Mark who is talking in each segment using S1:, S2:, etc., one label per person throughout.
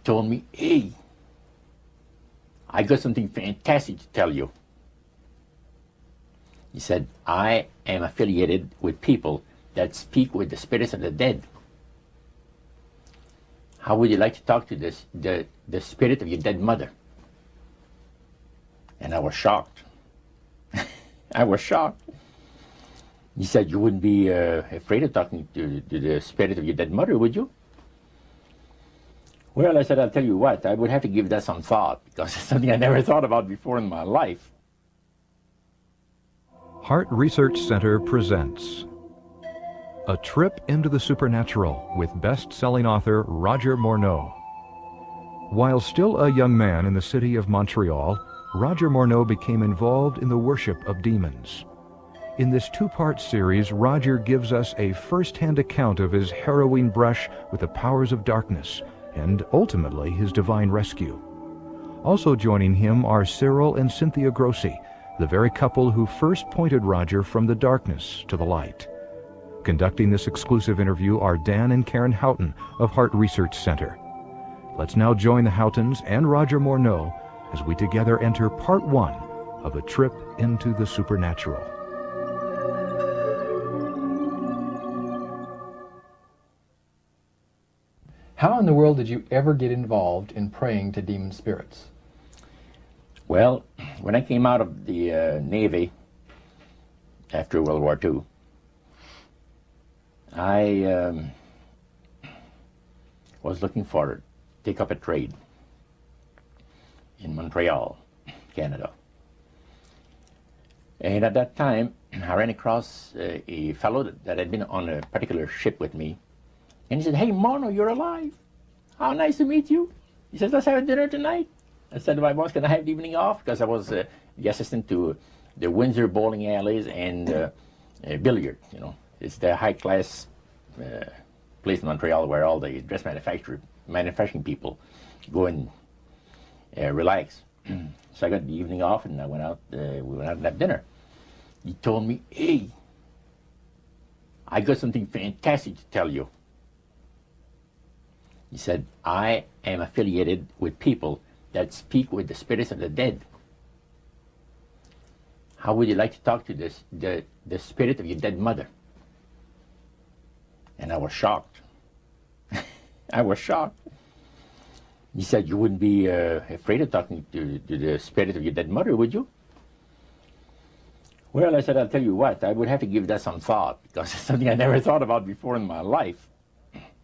S1: told me, hey, I got something fantastic to tell you. He said, I am affiliated with people that speak with the spirits of the dead. How would you like to talk to the spirit of your dead mother? And I was shocked. I was shocked. He said, you wouldn't be afraid of talking to the spirit of your dead mother, would you? Well, I said, I'll tell you what, I would have to give that some thought, because it's something I never thought about before in my life.
S2: Heart Research Center presents A Trip into the Supernatural with best-selling author Roger Morneau. While still a young man in the city of Montreal, Roger Morneau became involved in the worship of demons. In this two-part series, Roger gives us a first-hand account of his harrowing brush with the powers of darkness and ultimately his divine rescue. Also joining him are Cyril and Cynthia Grossi, the very couple who first pointed Roger from the darkness to the light. Conducting this exclusive interview are Dan and Karen Houghton of Heart Research Center. Let's now join the Houghtons and Roger Morneau as we together enter part one of A Trip into the Supernatural.
S3: How in the world did you ever get involved in praying to demon spirits?
S1: Well, when I came out of the Navy after World War II, I was looking for to take up a trade in Montreal, Canada. And at that time, I ran across a fellow that had been on a particular ship with me. And he said, hey, Morneau, you're alive. How nice to meet you. He says, let's have dinner tonight. I said to my boss, can I have the evening off? Because I was the assistant to the Windsor bowling alleys and billiard, you know. It's the high-class place in Montreal where all the dress manufacturing people go and relax. So I got the evening off, and I went out. We went out and had dinner. He told me, hey, I got something fantastic to tell you. He said, I am affiliated with people that speak with the spirits of the dead. How would you like to talk to the spirit of your dead mother? And I was shocked. I was shocked. He said, you wouldn't be afraid of talking to the spirit of your dead mother, would you? Well, I said, I'll tell you what, I would have to give that some thought, because it's something I never thought about before in my life.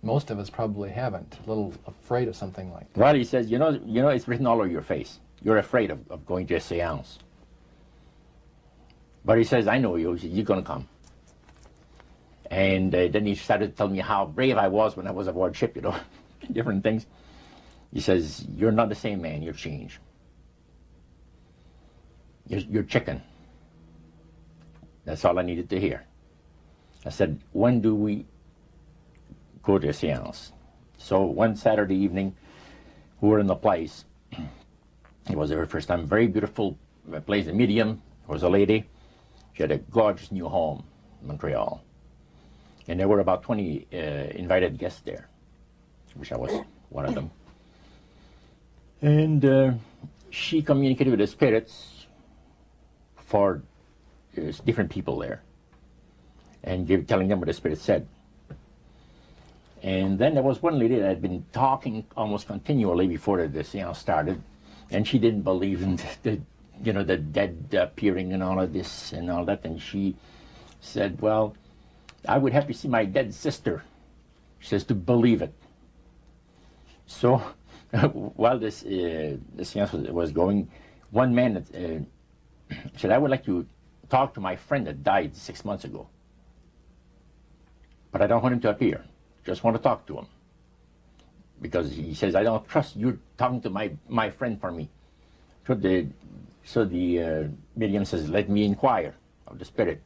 S3: Most of us probably haven't. A little afraid of something like that.
S1: Well, he says, you know, it's written all over your face. You're afraid of going to a seance. But he says, I know you. He says, you're going to come. And then he started to tell me how brave I was when I was aboard ship, you know, different things. He says, you're not the same man. You're changed. You're chicken. That's all I needed to hear. I said, when do we go to a seance? So one Saturday evening, we were in the place. It was the very first time. Very beautiful place. A medium was a lady. She had a gorgeous new home in Montreal. And there were about 20 invited guests there, which I was one of them. And she communicated with the spirits for different people there, and telling them what the spirit said. And then there was one lady that had been talking almost continually before the seance started, and she didn't believe in the dead appearing and all of this and all that. And she said, well, I would have to see my dead sister, she says, to believe it. So while this seance was going, one man said, I would like to talk to my friend that died 6 months ago, but I don't want him to appear. Just want to talk to him, because he says, I don't trust you talking to my friend for me. So the medium says, let me inquire of the spirit.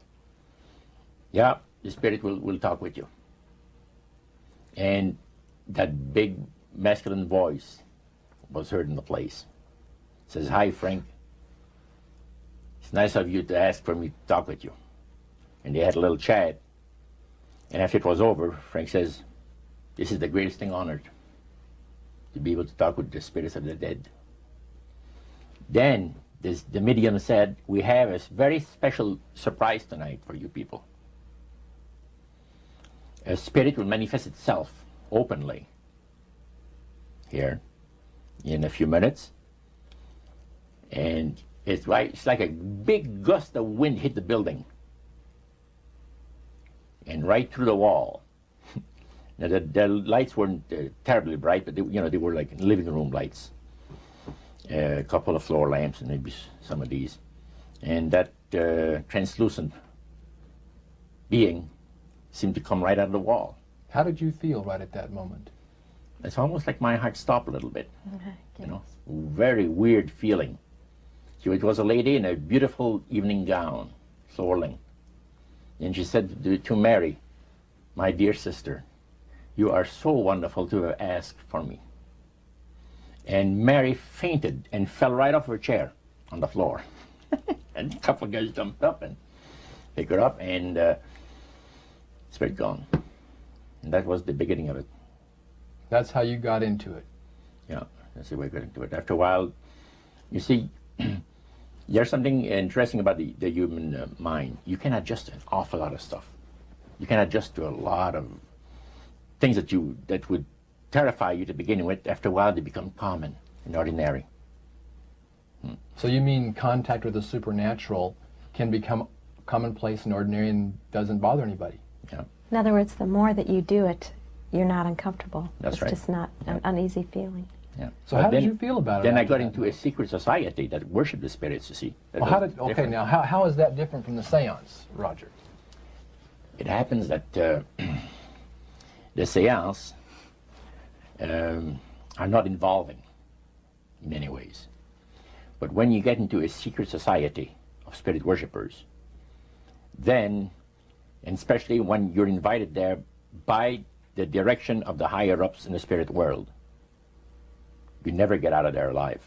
S1: Yeah, the spirit will talk with you. And that big masculine voice was heard in the place. It says, hi, Frank. It's nice of you to ask for me to talk with you. And they had a little chat. And after it was over, Frank says, this is the greatest thing on earth. to be able to talk with the spirits of the dead. Then the medium said, we have a very special surprise tonight for you people. A spirit will manifest itself openly here in a few minutes, and it's like a big gust of wind hit the building and right through the wall. Now the lights weren't terribly bright, but they were like living room lights, a couple of floor lamps, and maybe some of these, and that translucent being seemed to come right out of the wall.
S3: How did you feel right at that moment?
S1: It's almost like my heart stopped a little bit. Very weird feeling. So it was a lady in a beautiful evening gown, swirling. And she said to Mary, my dear sister, you are so wonderful to have asked for me. And Mary fainted and fell right off her chair on the floor. And a couple of guys jumped up and picked her up, and spirit gone. And that was the beginning of it.
S3: That's how you got into it.
S1: Yeah, that's the way I got into it. After a while, you see, there's something interesting about the human mind. You can adjust to an awful lot of stuff. You can adjust to a lot of things that would terrify you to begin with. After a while, they become common and ordinary.
S3: So you mean contact with the supernatural can become commonplace and ordinary and doesn't bother anybody?
S1: Yeah.
S4: In other words, the more that you do it, you're not uncomfortable.
S1: That's right.
S4: It's just not an uneasy feeling.
S3: Yeah. So how did you feel about it?
S1: Then I got into a secret society that worshiped the spirits, you see.
S3: Well, now how is that different from the seance, Roger?
S1: It happens that the seance are not involving in many ways. But when you get into a secret society of spirit worshippers, then, and especially when you're invited there by the direction of the higher-ups in the spirit world, you never get out of there alive.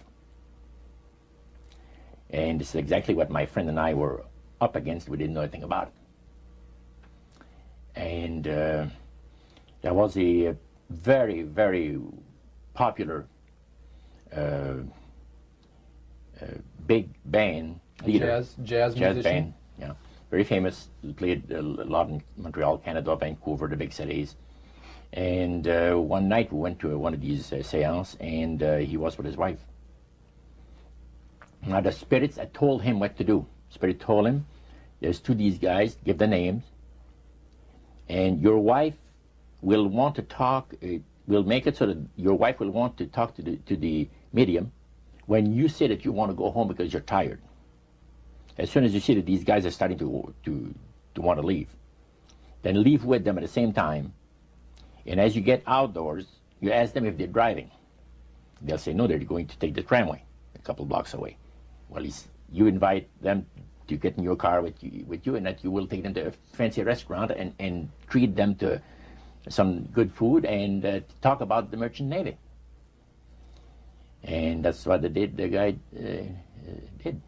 S1: And this is exactly what my friend and I were up against. We didn't know anything about it. And there was a very, very popular big band leader.
S3: Jazz musician?
S1: Band, yeah. Very famous. He played a lot in Montreal, Canada, Vancouver, the big cities. And one night we went to one of these seances, and he was with his wife. Now the spirits had told him what to do. Spirit told him, there's two of these guys, give the names, and your wife will want to talk, we'll make it so that your wife will want to talk to the medium when you say that you want to go home because you're tired. As soon as you see that these guys are starting to want to leave, then leave with them at the same time. And as you get outdoors, you ask them if they're driving. They'll say, no, they're going to take the tramway a couple blocks away. Well, you invite them to get in your car with you, and that you will take them to a fancy restaurant and treat them to some good food and talk about the merchant navy. And that's what the guy did.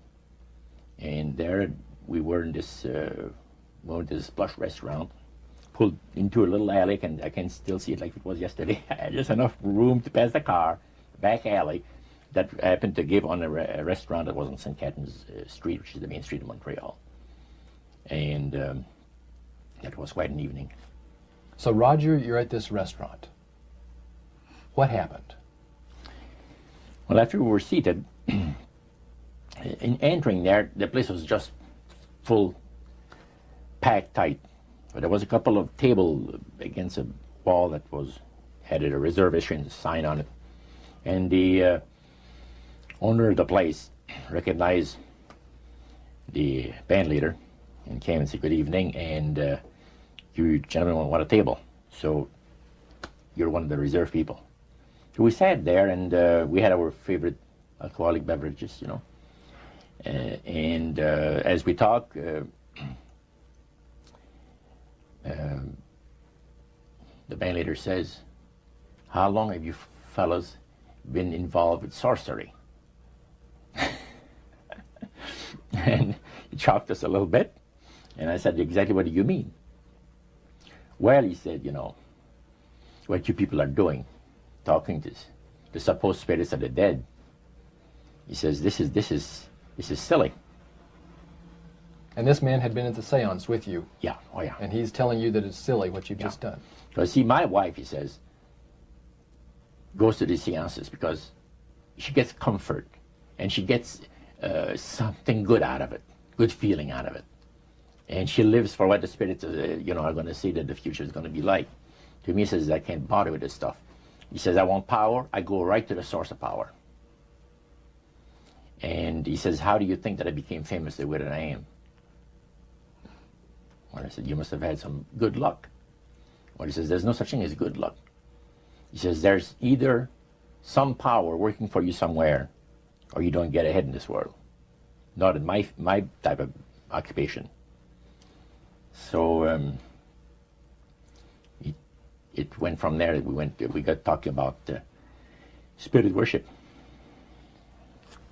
S1: And there we were in this plush restaurant, pulled into a little alley, and I can still see it like it was yesterday. Just enough room to pass the car, back alley, that happened to give on a restaurant that was on St. Catharines Street, which is the main street of Montreal. And that was quite an evening.
S3: So Roger, you're at this restaurant. What happened?
S1: Well, after we were seated, in entering there, the place was just full, packed tight. But there was a couple of tables against a wall that had a reservation sign on it. And the owner of the place recognized the band leader and came and said, good evening, and you gentlemen want a table. So you're one of the reserve people. So we sat there, and we had our favorite alcoholic beverages, you know. And as we talked, the band leader says, how long have you fellas been involved with sorcery? And he shocked us a little bit, and I said, exactly what do you mean? Well, he said, you know, what you people are doing, talking to the supposed spirits of the dead. He says, this is silly.
S3: And this man had been at the seance with you.
S1: Yeah, oh yeah.
S3: And he's telling you that it's silly what you've just done.
S1: Because see, my wife, he says, goes to these seances because she gets comfort and she gets something good out of it, good feeling out of it. And she lives for what the spirits are going to see that the future is going to be like. To me, he says, I can't bother with this stuff. He says, I want power. I go right to the source of power. And he says, how do you think that I became famous the way that I am? Well, I said, you must have had some good luck. Well, he says, there's no such thing as good luck. He says, there's either some power working for you somewhere, or you don't get ahead in this world. Not in my type of occupation. So it went from there. We got talking about spirit worship.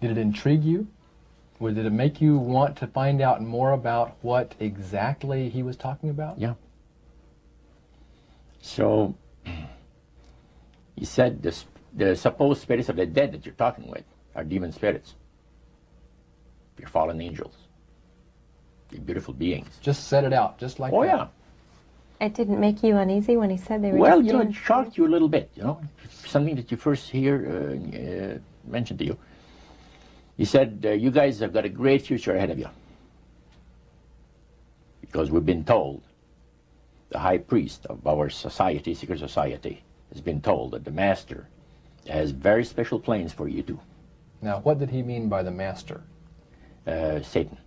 S3: Did it intrigue you? Or did it make you want to find out more about what exactly he was talking about?
S1: Yeah. So he said the supposed spirits of the dead that you're talking with are demon spirits. They're fallen angels. They're beautiful beings.
S3: Just set it out, just like that.
S1: Oh yeah.
S4: It didn't make you uneasy when he said they were
S1: Well,
S4: just
S1: it shocked you a little bit, something that you first hear mentioned to you. He said, you guys have got a great future ahead of you. Because we've been told, the high priest of our society, secret society, has been told that the master has very special plans for you too.
S3: Now, what did he mean by the master?
S1: Satan.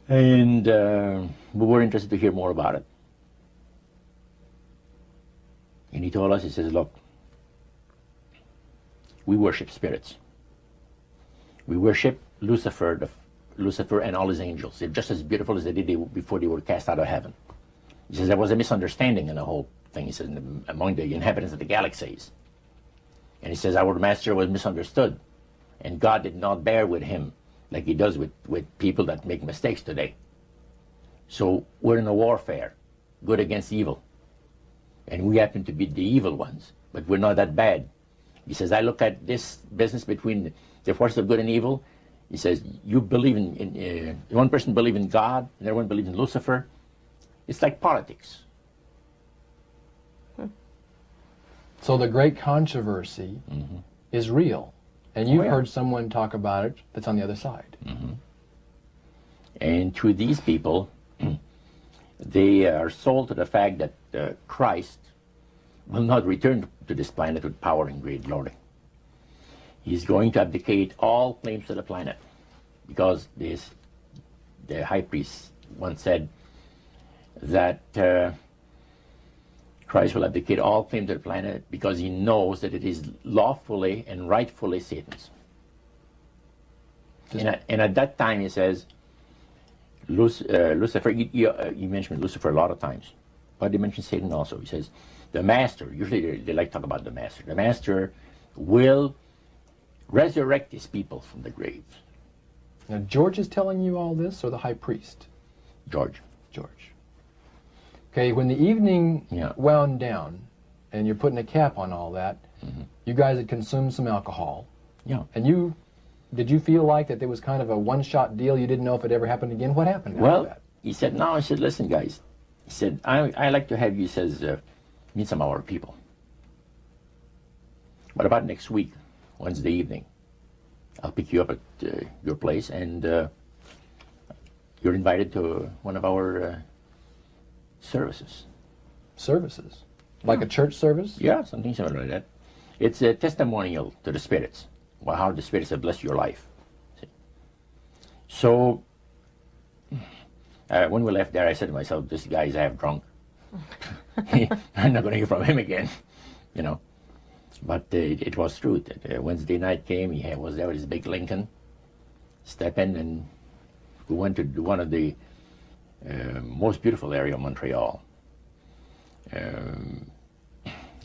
S1: And we were interested to hear more about it. And he told us, he says, look, we worship spirits. We worship Lucifer and all his angels. They're just as beautiful as they did before they were cast out of heaven. He says there was a misunderstanding in the whole thing. He says among the inhabitants of the galaxies. And he says our master was misunderstood. And God did not bear with him like he does with people that make mistakes today. So we're in a warfare, good against evil. And we happen to be the evil ones, but we're not that bad. He says, I look at this business between the forces of good and evil. He says, you believe in one person believes in God, and everyone believes in Lucifer. It's like politics.
S3: So the great controversy is real. And you've heard someone talk about it that's on the other side.
S1: And to these people, they are sold to the fact that Christ will not return to this planet with power and great glory. He's going to abdicate all claims to the planet, because the high priest once said that Christ will abdicate all claim to the planet because he knows that it is lawfully and rightfully Satan's. And at that time, he says, Lucifer, he mentioned Lucifer a lot of times, but he mentions Satan also. He says, the master, usually they like to talk about the master. The master will resurrect his people from the graves.
S3: Now, George is telling you all this, or the high priest?
S1: George.
S3: George. Okay, when the evening wound down, and you're putting a cap on all that, you guys had consumed some alcohol.
S1: Yeah.
S3: And did you feel like that there was kind of a one-shot deal? You didn't know if it ever happened again? What happened after that?
S1: He said, no, I said, listen, guys. He said, I like to have you, he says, meet some of our people. What about next week, Wednesday evening? I'll pick you up at your place, and you're invited to one of our services.
S3: Services? Like a church service?
S1: Yeah, something similar like that. It's a testimonial to the spirits, how the spirits have blessed your life. See? So, when we left there, I said to myself, this guy's half drunk. I'm not going to hear from him again, But it was true. Wednesday night came, he was there with his big Lincoln, step in, and we went to one of the most beautiful area of Montreal.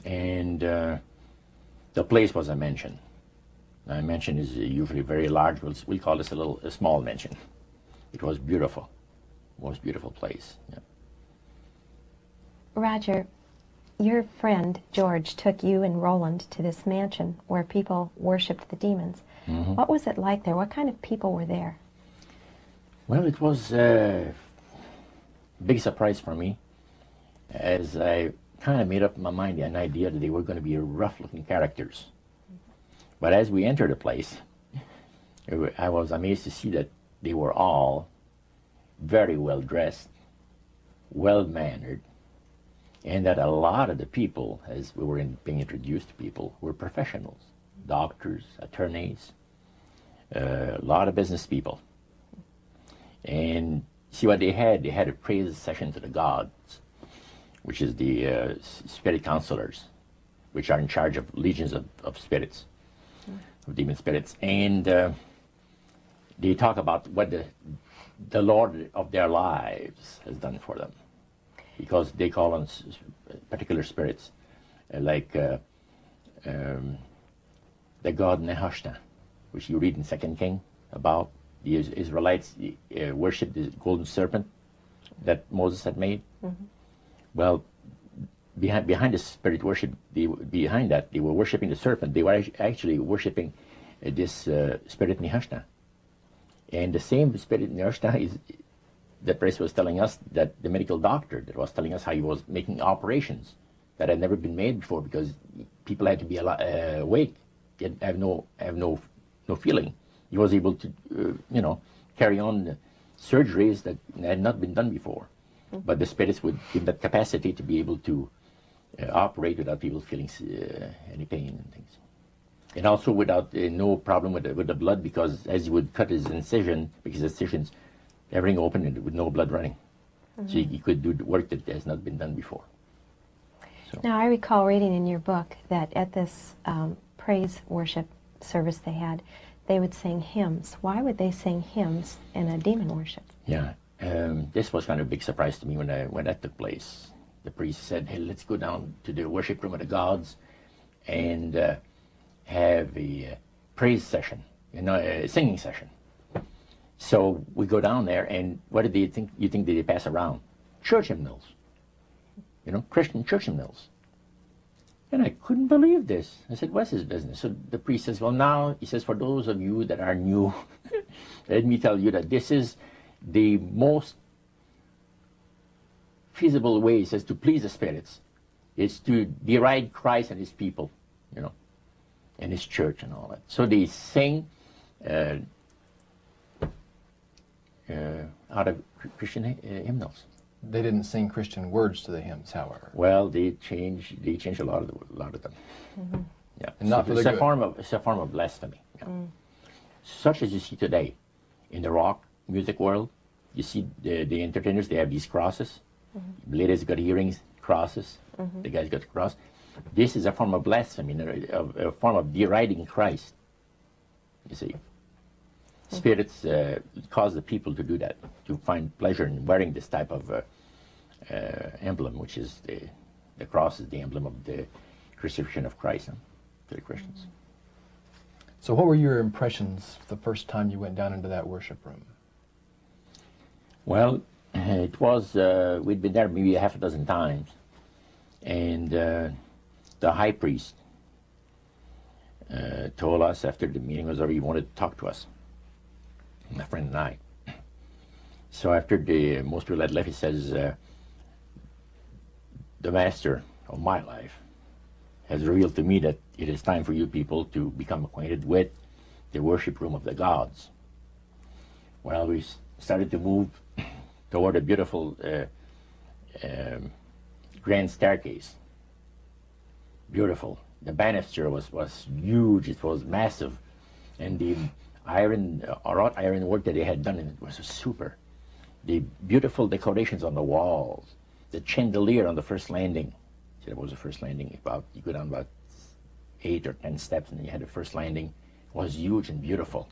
S1: And the place was a mansion. Now, a mansion is usually very large. We'll call this a small mansion. It was beautiful. Most beautiful place. Yeah.
S4: Roger, your friend George took you and Roland to this mansion where people worshipped the demons.
S1: Mm-hmm.
S4: What was it like there? What kind of people were there?
S1: Well, it was a big surprise for me, as I kind of made up in my mind an idea that they were going to be rough-looking characters. But as we entered the place, I was amazed to see that they were all very well dressed, well mannered, and that a lot of the people, as we were being introduced to people, were professionals, doctors, attorneys, a lot of business people. And see what they had a praise session to the gods, which is the spirit counselors, which are in charge of legions of spirits, of demon spirits. And they talk about what the Lord of their lives has done for them, because they call on particular spirits, like the god Nehushtan, which you read in 2 King about. The Israelites worshipped the golden serpent that Moses had made. Mm-hmm. Well, behind the spirit worship, behind that, they were worshipping the serpent. They were actually worshipping this spirit Nehushtan. And the same spirit Nehushtan is that priest was telling us, that the medical doctor that was telling us how he was making operations that had never been made before, because people had to be awake, yet have no feeling. He was able to, carry on surgeries that had not been done before. Mm-hmm. But the spirits would give that capacity to be able to operate without people feeling any pain and things. And also without no problem with the blood, because as he would cut his incision, because his incisions, everything open and with no blood running. Mm-hmm. So he could do the work that has not been done before. So.
S4: Now, I recall reading in your book that at this praise worship service they had, they would sing hymns. Why would they sing hymns in a demon worship?
S1: Yeah, this was kind of a big surprise to me when that took place. The priest said, "Hey, let's go down to the worship room of the gods and have a praise session, a singing session." So we go down there, and what did you think they pass around? Church hymnals, Christian church hymnals. And I couldn't believe this. I said, "What's his business?" So the priest says, "Well, now," he says, "for those of you that are new, let me tell you that this is the most feasible way," he says, "to please the spirits. It's to deride Christ and his people, and his church and all that." So they sing out of Christian hymnals.
S3: They didn't sing Christian words to the hymns, however.
S1: Well, they changed a lot of them. Mm-hmm. Yeah,
S3: and not for the good.
S1: It's a form of blasphemy. Yeah. Mm. Such as you see today in the rock music world. You see the entertainers, they have these crosses. Mm-hmm. Ladies got earrings, crosses. Mm-hmm. The guys got the cross. This is a form of blasphemy, a form of deriding Christ. You see. Spirits cause the people to do that, to find pleasure in wearing this type of emblem, which is the cross is the emblem of the crucifixion of Christ to the Christians.
S3: So what were your impressions the first time you went down into that worship room?
S1: Well, it was, we'd been there maybe a half a dozen times, and the high priest told us after the meeting was over, he wanted to talk to us, my friend and I. So after most people had left, he says, "The master of my life has revealed to me that it is time for you people to become acquainted with the worship room of the gods." Well, we started to move toward a beautiful grand staircase. Beautiful. The banister was huge. It was massive, and the wrought iron work that they had done in it was super. The beautiful decorations on the walls, the chandelier on the first landing. See, that was the first landing. You go down about 8 or 10 steps, and then you had the first landing. It was huge and beautiful.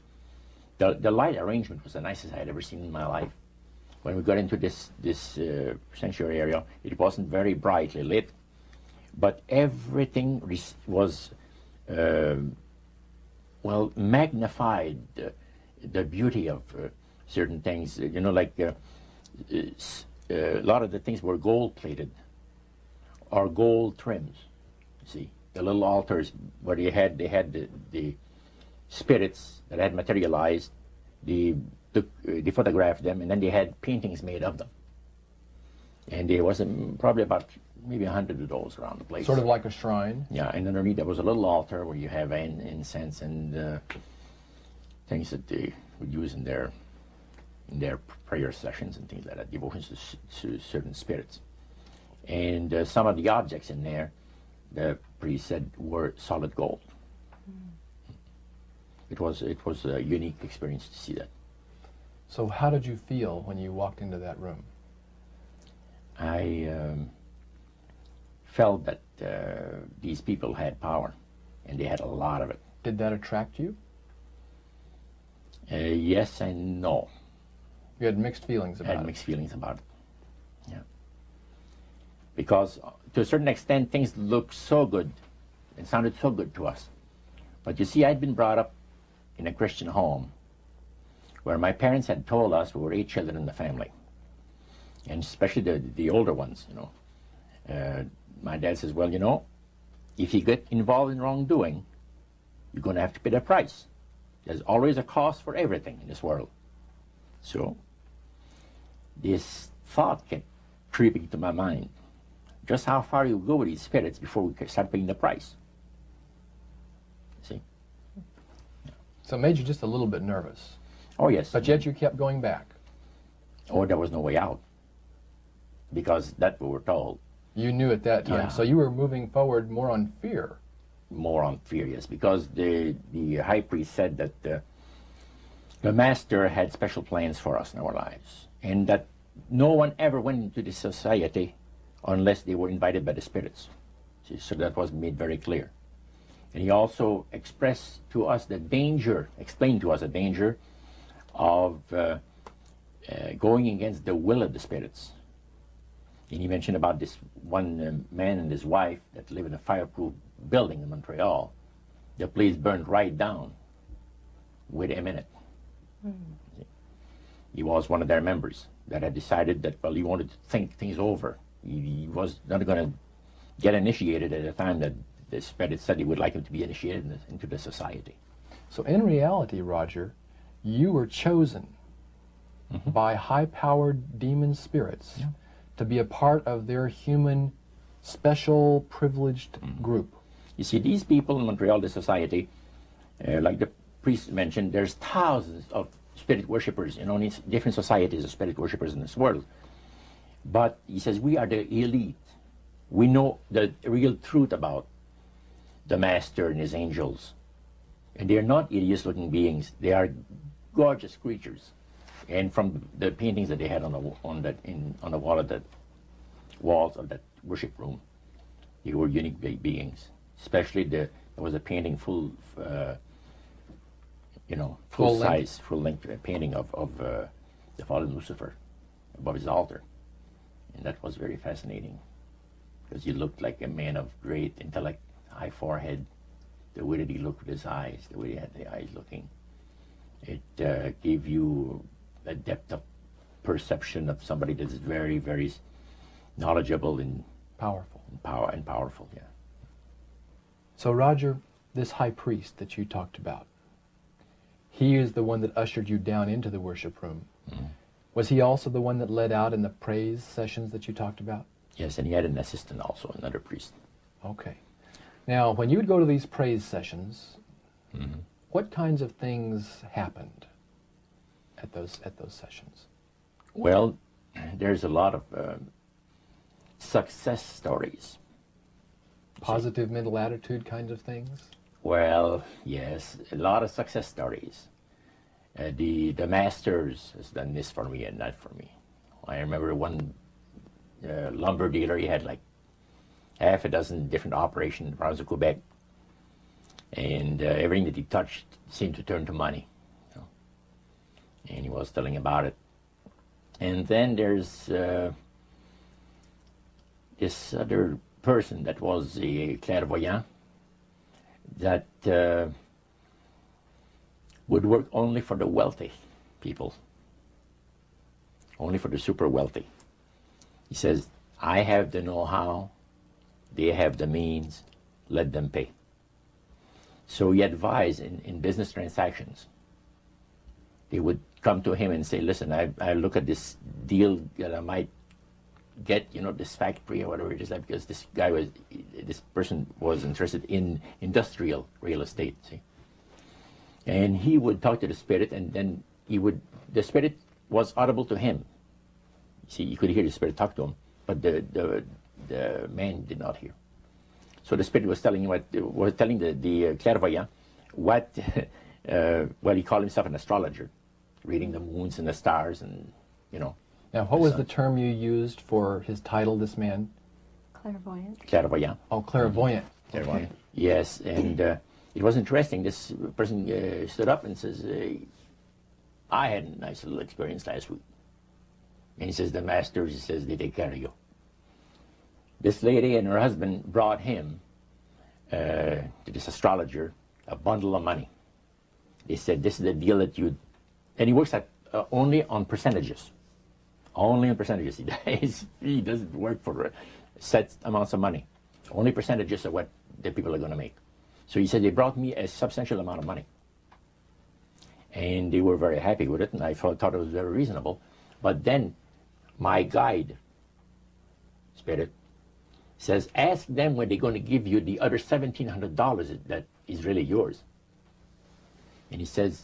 S1: The light arrangement was the nicest I had ever seen in my life. When we got into this sanctuary area, it wasn't very brightly lit, but everything was magnified the beauty of certain things. Like a lot of the things were gold plated, are gold trims. You see, the little altars where they had the spirits that had materialized. They photographed them, and then they had paintings made of them. And there was probably about maybe 100 of those around the place.
S3: Sort of like a shrine.
S1: Yeah, and underneath there was a little altar where you have incense and things that they would use in their prayer sessions and things like that, devotions to certain spirits. And some of the objects in there, the priest said, were solid gold. It was a unique experience to see that.
S3: So how did you feel when you walked into that room?
S1: I felt that these people had power, and they had a lot of it.
S3: Did that attract you?
S1: Yes and no.
S3: You had mixed feelings about it?
S1: I had mixed feelings about it, yeah. Because to a certain extent, things looked so good and sounded so good to us. But you see, I'd been brought up in a Christian home where my parents had told us we were 8 children in the family. And especially the older ones, you know. My dad says, well, you know, if you get involved in wrongdoing, you're going to have to pay the price. There's always a cost for everything in this world. So this thought kept creeping into my mind. Just how far you go with these spirits before we start paying the price. See?
S3: So it made you just a little bit nervous.
S1: Oh, yes.
S3: But yet you kept going back.
S1: Oh, there was no way out. Because that's what we're told.
S3: You knew at that time.
S1: Yeah.
S3: So you were moving forward more on fear.
S1: More on fear, yes. Because the high priest said that the master had special plans for us in our lives. And that no one ever went into this society unless they were invited by the spirits. See, so that was made very clear. And he also expressed to us the danger, explained to us the danger of going against the will of the spirits. And he mentioned about this one man and his wife that live in a fireproof building in Montreal. The place burned right down with him in it. Mm-hmm. He was one of their members that had decided that, well, he wanted to think things over. He was not going to get initiated at the time that the spirit said he would like him to be initiated into the society.
S3: So in reality, Roger, you were chosen by high-powered demon spirits to be a part of their human, special, privileged group.
S1: You see, these people in Montreal, the society, like the priest mentioned, there's thousands of spirit worshippers in all these different societies of spirit worshippers in this world. But he says, we are the elite. We know the real truth about the master and his angels. And they're not hideous-looking beings. They are gorgeous creatures. And from the paintings that they had on the wall of the walls of that worship room, they were unique beings. Especially there was a painting full length painting of the fallen Lucifer above his altar, and that was very fascinating because he looked like a man of great intellect, high forehead, the way that he looked with his eyes, the way he had the eyes looking. It gave you a depth of perception of somebody that's very, very knowledgeable and
S3: powerful.
S1: Powerful, yeah.
S3: So Roger, this high priest that you talked about, he is the one that ushered you down into the worship room. Mm-hmm. Was he also the one that led out in the praise sessions that you talked about?
S1: Yes, and he had an assistant also, another priest.
S3: Okay. Now, when you would go to these praise sessions, what kinds of things happened at those sessions?
S1: Well, there's a lot of success stories.
S3: Positive mental attitude kinds of things?
S1: Well, yes, a lot of success stories. The masters has done this for me and that for me. I remember one lumber dealer, he had like half a dozen different operations in the province of Quebec, and everything that he touched seemed to turn to money. You know? And he was telling about it. And then there's this other person that was a clairvoyant that would work only for the wealthy people, only for the super wealthy. He says, I have the know-how They have the means. Let them pay. So he advised in business transactions. They would come to him and say, listen, I look at this deal that I might get, you know, this factory or whatever it is, because this person was interested in industrial real estate, see. And he would talk to the spirit, and then the spirit was audible to him. See, you could hear the spirit talk to him, but the man did not hear. So the spirit was telling the clairvoyant what, well, he called himself an astrologer, reading the moons and the stars, and, you know.
S3: Now, what was the term you used for his title, this man?
S4: Clairvoyant.
S1: Clairvoyant.
S3: Oh, clairvoyant.
S1: Clairvoyant.
S3: Okay.
S1: Yes, and it was interesting. This person stood up and says, I had a nice little experience last week. And he says, the masters, he says, they take care of you. This lady and her husband brought him, to this astrologer, a bundle of money. They said, this is the deal that you... And he works at only on percentages. Only on percentages. He doesn't work for set amounts of money. Only percentages of what the people are going to make. So he said, they brought me a substantial amount of money. And they were very happy with it, and I thought it was very reasonable. But then my guide, spirit, says, ask them when they're going to give you the other $1,700 that is really yours. And he says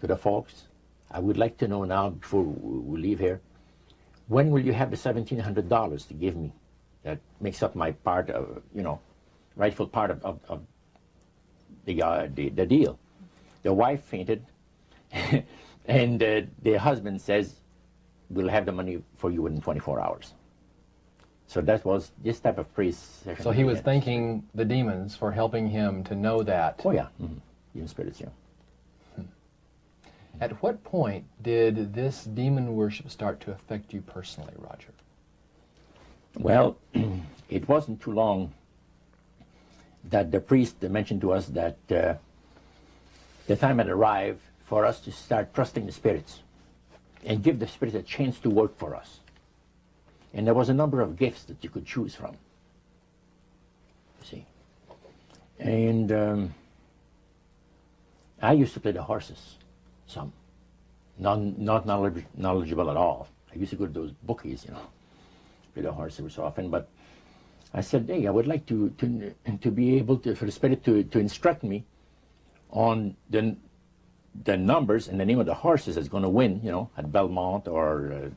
S1: to the folks, I would like to know now, before we leave here, when will you have the $1,700 to give me? That makes up my part of, you know, rightful part of the deal. The wife fainted, and the husband says, we'll have the money for you in 24 hours. So that was this type of priest.
S3: So he was thanking the demons for helping him to know that.
S1: Oh, yeah. Even spirits, yeah.
S3: At what point did this demon worship start to affect you personally, Roger?
S1: Well, it wasn't too long that the priest mentioned to us that the time had arrived for us to start trusting the spirits and give the spirits a chance to work for us. And there was a number of gifts that you could choose from, you see. And I used to play the horses, some. Not knowledgeable at all. I used to go to those bookies, you know, play the horse every so often. But I said, hey, I would like to be able to, for the spirit to instruct me on the numbers and the name of the horses that's going to win, you know, at Belmont or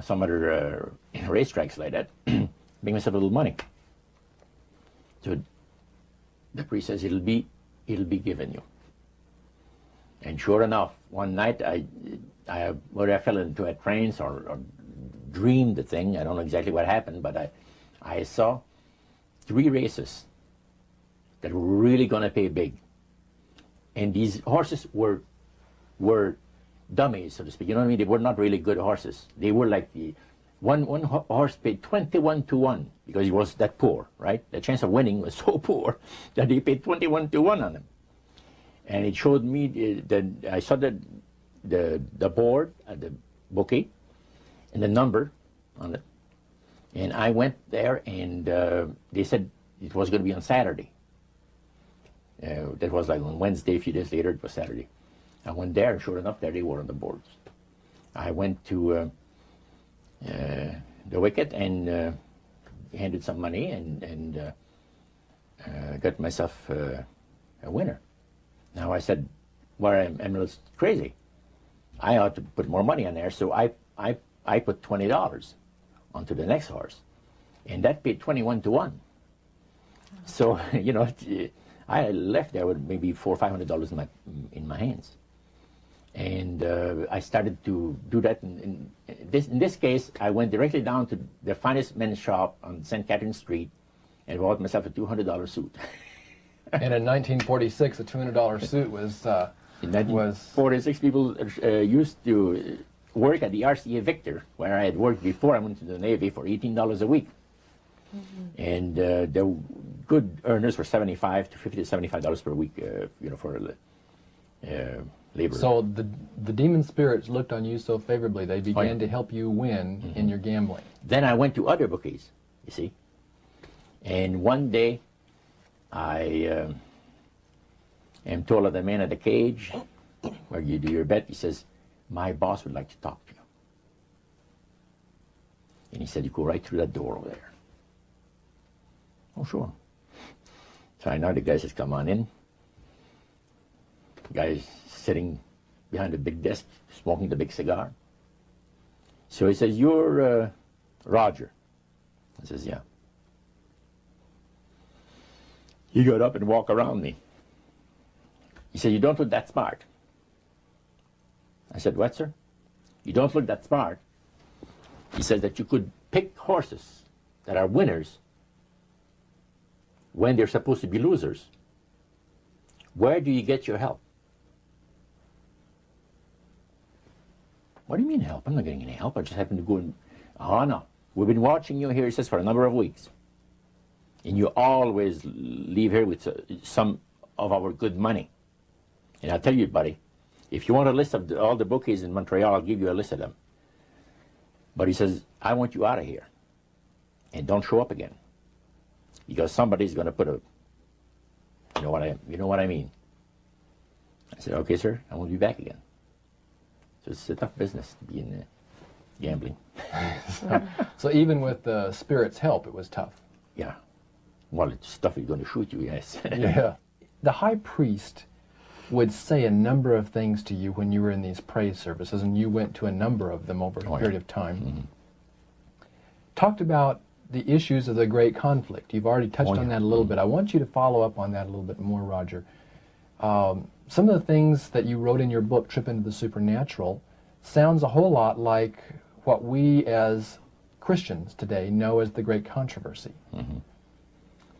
S1: some other racetracks like that. Make myself a little money. So the priest says, it'll be given you. And sure enough, one night whether I fell into a trance or dreamed the thing, I don't know exactly what happened, but I saw 3 races that were really going to pay big. And these horses were dummies, so to speak. You know what I mean? They were not really good horses. They were like one horse paid 21 to 1 because he was that poor, right? The chance of winning was so poor that they paid 21 to 1 on him. And it showed me that I saw the board at the bouquet and the number on it. And I went there, and they said it was going to be on Saturday. That was like on Wednesday. A few days later, it was Saturday. I went there, and sure enough, there they were on the boards. I went to the wicket and handed some money and got myself a winner. Now I said, well, I'm a little crazy. I ought to put more money on there, so I put $20 onto the next horse, and that paid 21 to 1. So you know, I left there with maybe $400 or $500 in my hands, and I started to do that. In this case, I went directly down to the finest men's shop on St. Catherine Street, and bought myself a $200 suit.
S3: And in 1946, a $200 suit was...
S1: In 1946, people used to work at the RCA Victor, where I had worked before I went to the Navy, for $18 a week. And the good earners were $75 to $50 to $75 per week, you know, for labor.
S3: So the demon spirits looked on you so favorably, they began to help you win in your gambling.
S1: Then I went to other bookies, you see. And one day, I am told of the man at the cage where you do your bet. He says, my boss would like to talk to you. And he said, you go right through that door over there. Oh, sure. So I know the guy says, come on in. The guy's sitting behind a big desk, smoking the big cigar. So he says, you're Roger. I says, yeah. He got up and walked around me. He said, you don't look that smart. I said, what, sir? You don't look that smart. He says that you could pick horses that are winners when they're supposed to be losers. Where do you get your help? What do you mean help? I'm not getting any help. I just happen to go and, oh no. We've been watching you here, he says, for a number of weeks. And you always leave here with some of our good money. And I'll tell you, buddy, if you want a list of all the bookies in Montreal, I'll give you a list of them. But he says, I want you out of here. And don't show up again. Because somebody's going to put a, you know what I mean. I said, okay, sir, I won't be back again. So it's a tough business to be in gambling.
S3: So even with the Spirit's help, it was tough.
S1: Yeah. Well, it's stuff is going to shoot you, yes.
S3: Yeah. The high priest would say a number of things to you when you were in these praise services, and you went to a number of them over a period of time. Mm-hmm. Talked about the issues of the great conflict. You've already touched on that a little bit. I want you to follow up on that a little bit more, Roger. Some of the things that you wrote in your book, Trip into the Supernatural, sounds a whole lot like what we as Christians today know as the Great Controversy. Mm-hmm.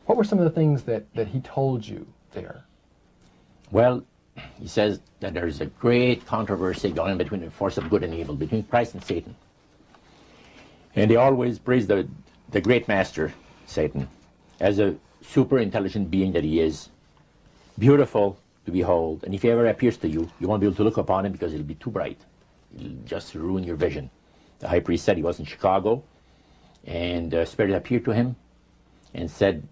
S3: What were some of the things that he told you there? Well,
S1: he says that there is a great controversy going between the force of good and evil, between Christ and Satan. And they always praise the great master, Satan, as a super intelligent being that he is, beautiful to behold. And if he ever appears to you, you won't be able to look upon him because it'll be too bright. It'll just ruin your vision. The high priest said he was in Chicago, and the Spirit appeared to him and said,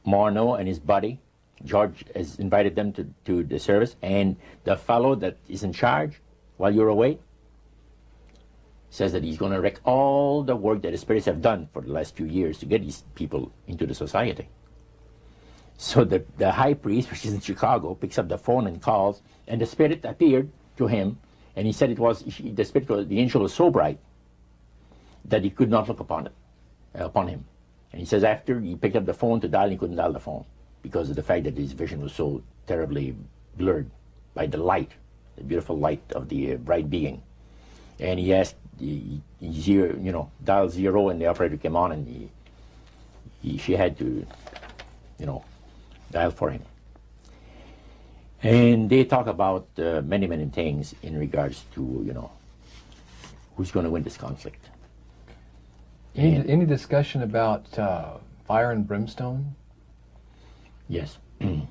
S1: Morneau and his buddy, George, has invited them to the service, and the fellow that is in charge while you're away says that he's going to wreck all the work that the spirits have done for the last few years to get these people into the society. So the high priest, which is in Chicago, picks up the phone and calls, and the Spirit appeared to him, and he said the angel was so bright that he could not look upon him. And he says after he picked up the phone to dial, he couldn't dial the phone because of the fact that his vision was so terribly blurred by the light, the beautiful light of the bright being. And he asked, dial 0, and the operator came on, and she had to, dial for him. And they talk about many, many things in regards to, who's going to win this conflict.
S3: Any discussion about fire and brimstone?
S1: Yes. He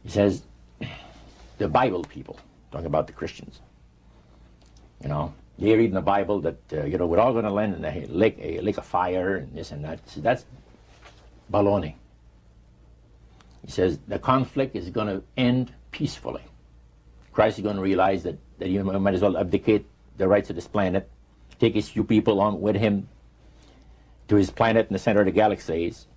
S1: says, the Bible people, talking about the Christians, they read in the Bible that, we're all going to land in a lake of fire and this and that. So that's baloney. He says the conflict is going to end peacefully. Christ is going to realize that he might as well abdicate the rights of this planet, take his few people on with him to his planet in the center of the galaxies,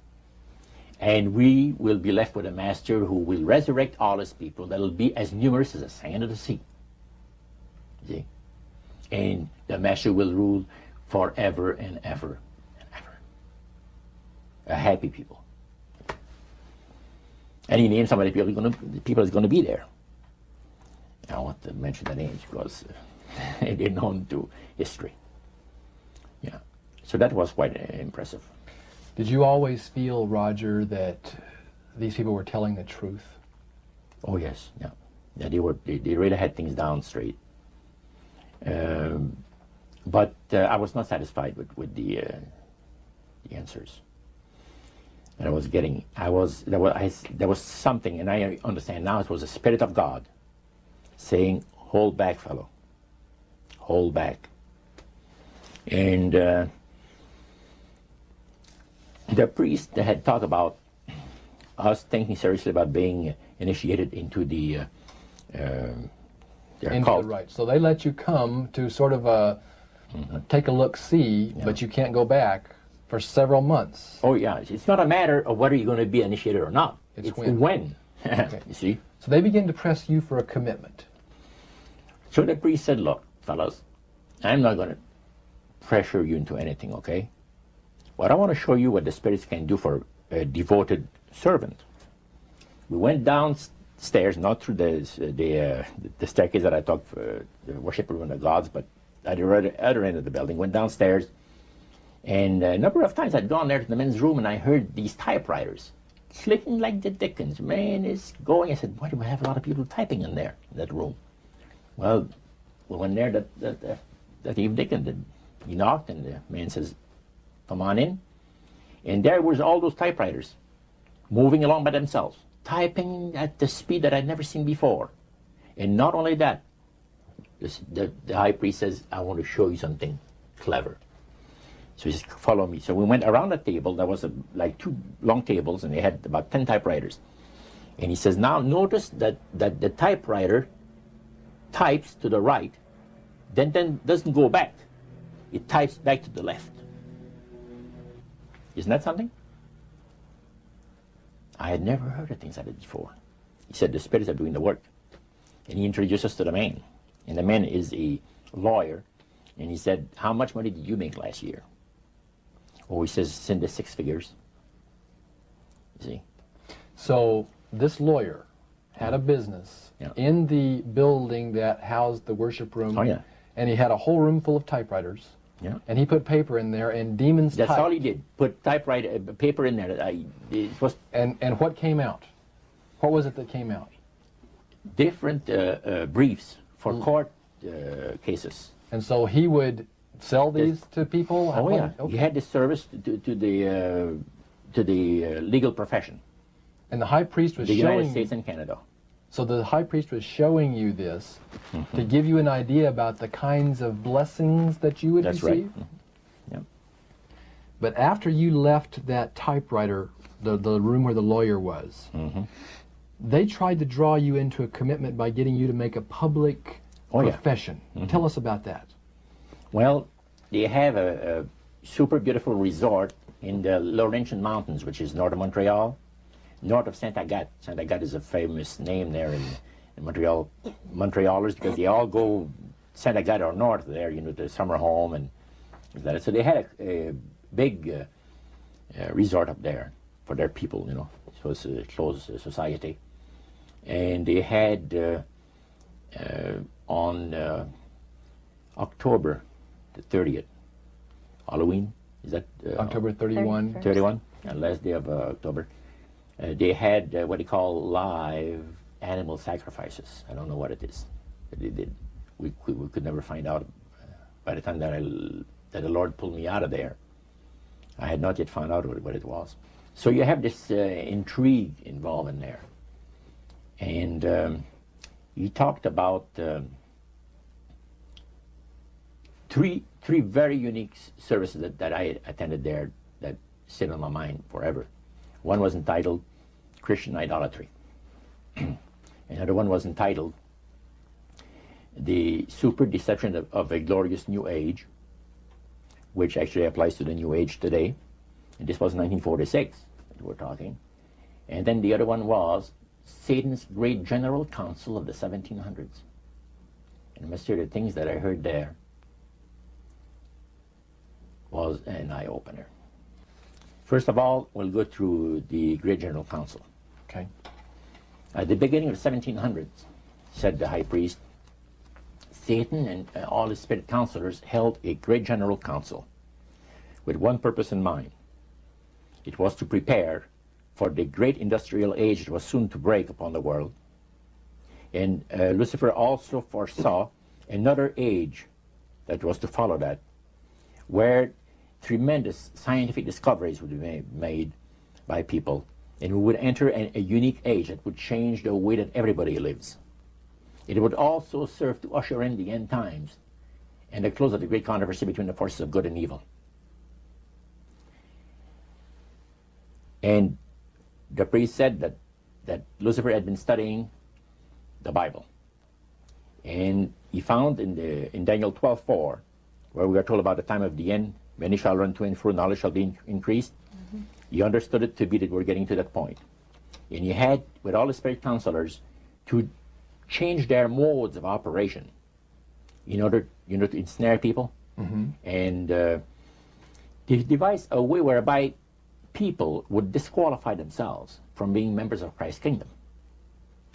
S1: and we will be left with a master who will resurrect all his people that will be as numerous as the sand of the sea. See? And the master will rule forever and ever and ever. A happy people. And he named some of the people that's going to be there. I don't want to mention the names because they're known to history. Yeah. So that was quite impressive.
S3: Did you always feel, Roger, that these people were telling the truth?
S1: Oh yes, yeah. Yeah, they really had things down straight. But I was not satisfied with the answers. And there was something, and I understand now it was the Spirit of God saying, hold back, fellow. Hold back. And The priest had talked about us thinking seriously about being initiated into the their
S3: Into
S1: cult.
S3: the right. So they let you come to sort of take a look-see, but you can't go back for several months.
S1: Oh yeah, it's not a matter of whether you're going to be initiated or not.
S3: It's
S1: when.
S3: when.
S1: Okay. You see?
S3: So they begin to press you for a commitment.
S1: So the priest said, look, fellas, I'm not going to pressure you into anything, okay? But I want to show you what the spirits can do for a devoted servant. We went downstairs, not through the staircase that I talked for the worship room of the gods, but at the other end of the building, went downstairs. And a number of times I'd gone there to the men's room and I heard these typewriters clicking like the dickens. Man, it's going. I said, why do we have a lot of people typing in there, in that room? Well, we went there that evening and he knocked and the man says, come on in. And there was all those typewriters moving along by themselves, typing at the speed that I'd never seen before. And not only that, the high priest says, I want to show you something clever. So he says, follow me. So we went around the table. There was like two long tables, and they had about 10 typewriters. And he says, now notice that the typewriter types to the right, then doesn't go back. It types back to the left. Isn't that something? I had never heard of things like that before. He said the spirits are doing the work. And he introduced us to the man. And the man is a lawyer. And he said, how much money did you make last year? Oh, he says, it's in the six figures. You see?
S3: So this lawyer had a business in the building that housed the worship room.
S1: Oh, yeah.
S3: And he had a whole room full of typewriters.
S1: Yeah.
S3: And he put paper in there, and demons
S1: That's
S3: typed.
S1: all he did. Put typewriter paper in there. It was
S3: And what came out? What was it that came out?
S1: different briefs for court cases.
S3: And so he would sell these to people?
S1: Oh yeah,
S3: Okay.
S1: he had this service to the legal profession,
S3: And the high priest was
S1: the
S3: showing
S1: United States and Canada.
S3: So the high priest was showing you this to give you an idea about the kinds of blessings that you would
S1: That's
S3: receive?
S1: right. Yeah.
S3: But after you left that typewriter, the room where the lawyer was, they tried to draw you into a commitment by getting you to make a public profession. Tell us about that.
S1: Well, they have a super beautiful resort in the Laurentian Mountains, which is north of Montreal, north of Saint Agathe. Saint Agathe is a famous name there in Montreal. Montrealers, because they all go Saint Agathe or north there, you know, the summer home and that. So they had a big resort up there for their people, you know. It was a closed society. And they had on October the 30th, Halloween, is that?
S3: October 31.
S1: 31, last day of October. They had what they call live animal sacrifices. I don't know what it is that they did. We could never find out. By the time that the Lord pulled me out of there, I had not yet found out what it was. So you have this intrigue involved in there. And he talked about three very unique services that I attended there that sit on my mind forever. One was entitled Christian Idolatry. Another one was entitled The Super Deception of a Glorious New Age, which actually applies to the New Age today. And this was 1946 that we're talking. And then the other one was Satan's Great General Council of the 1700s. And I must say the things that I heard there was an eye-opener. First of all, we'll go through the Great General Council.
S3: Okay.
S1: At the beginning of the 1700s, said the high priest, Satan and all his spirit counselors held a Great General Council with one purpose in mind. It was to prepare for the great industrial age that was soon to break upon the world. And Lucifer also foresaw another age that was to follow that, where tremendous scientific discoveries would be made by people, and we would enter a unique age that would change the way that everybody lives. It would also serve to usher in the end times and the close of the great controversy between the forces of good and evil. And the priest said that Lucifer had been studying the Bible. And he found in Daniel 12:4, where we are told about the time of the end, many shall run to and fro, knowledge shall be increased. He understood it to be that we're getting to that point. And he had, with all the spirit counselors, to change their modes of operation in order, to ensnare people. And he devised a way whereby people would disqualify themselves from being members of Christ's kingdom.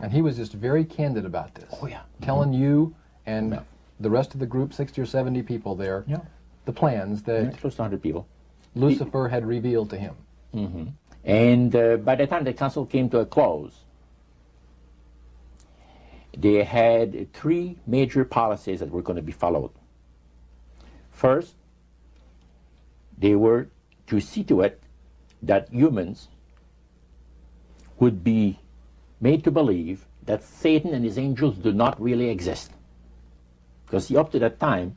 S3: And he was just very candid about this.
S1: Oh, yeah.
S3: Telling you and the rest of the group, 60 or 70 people there, the plans that
S1: Close to 100 people.
S3: Lucifer had revealed to him.
S1: And by the time the council came to a close, they had 3 major policies that were going to be followed. First, they were to see to it that humans would be made to believe that Satan and his angels do not really exist. Because see, up to that time,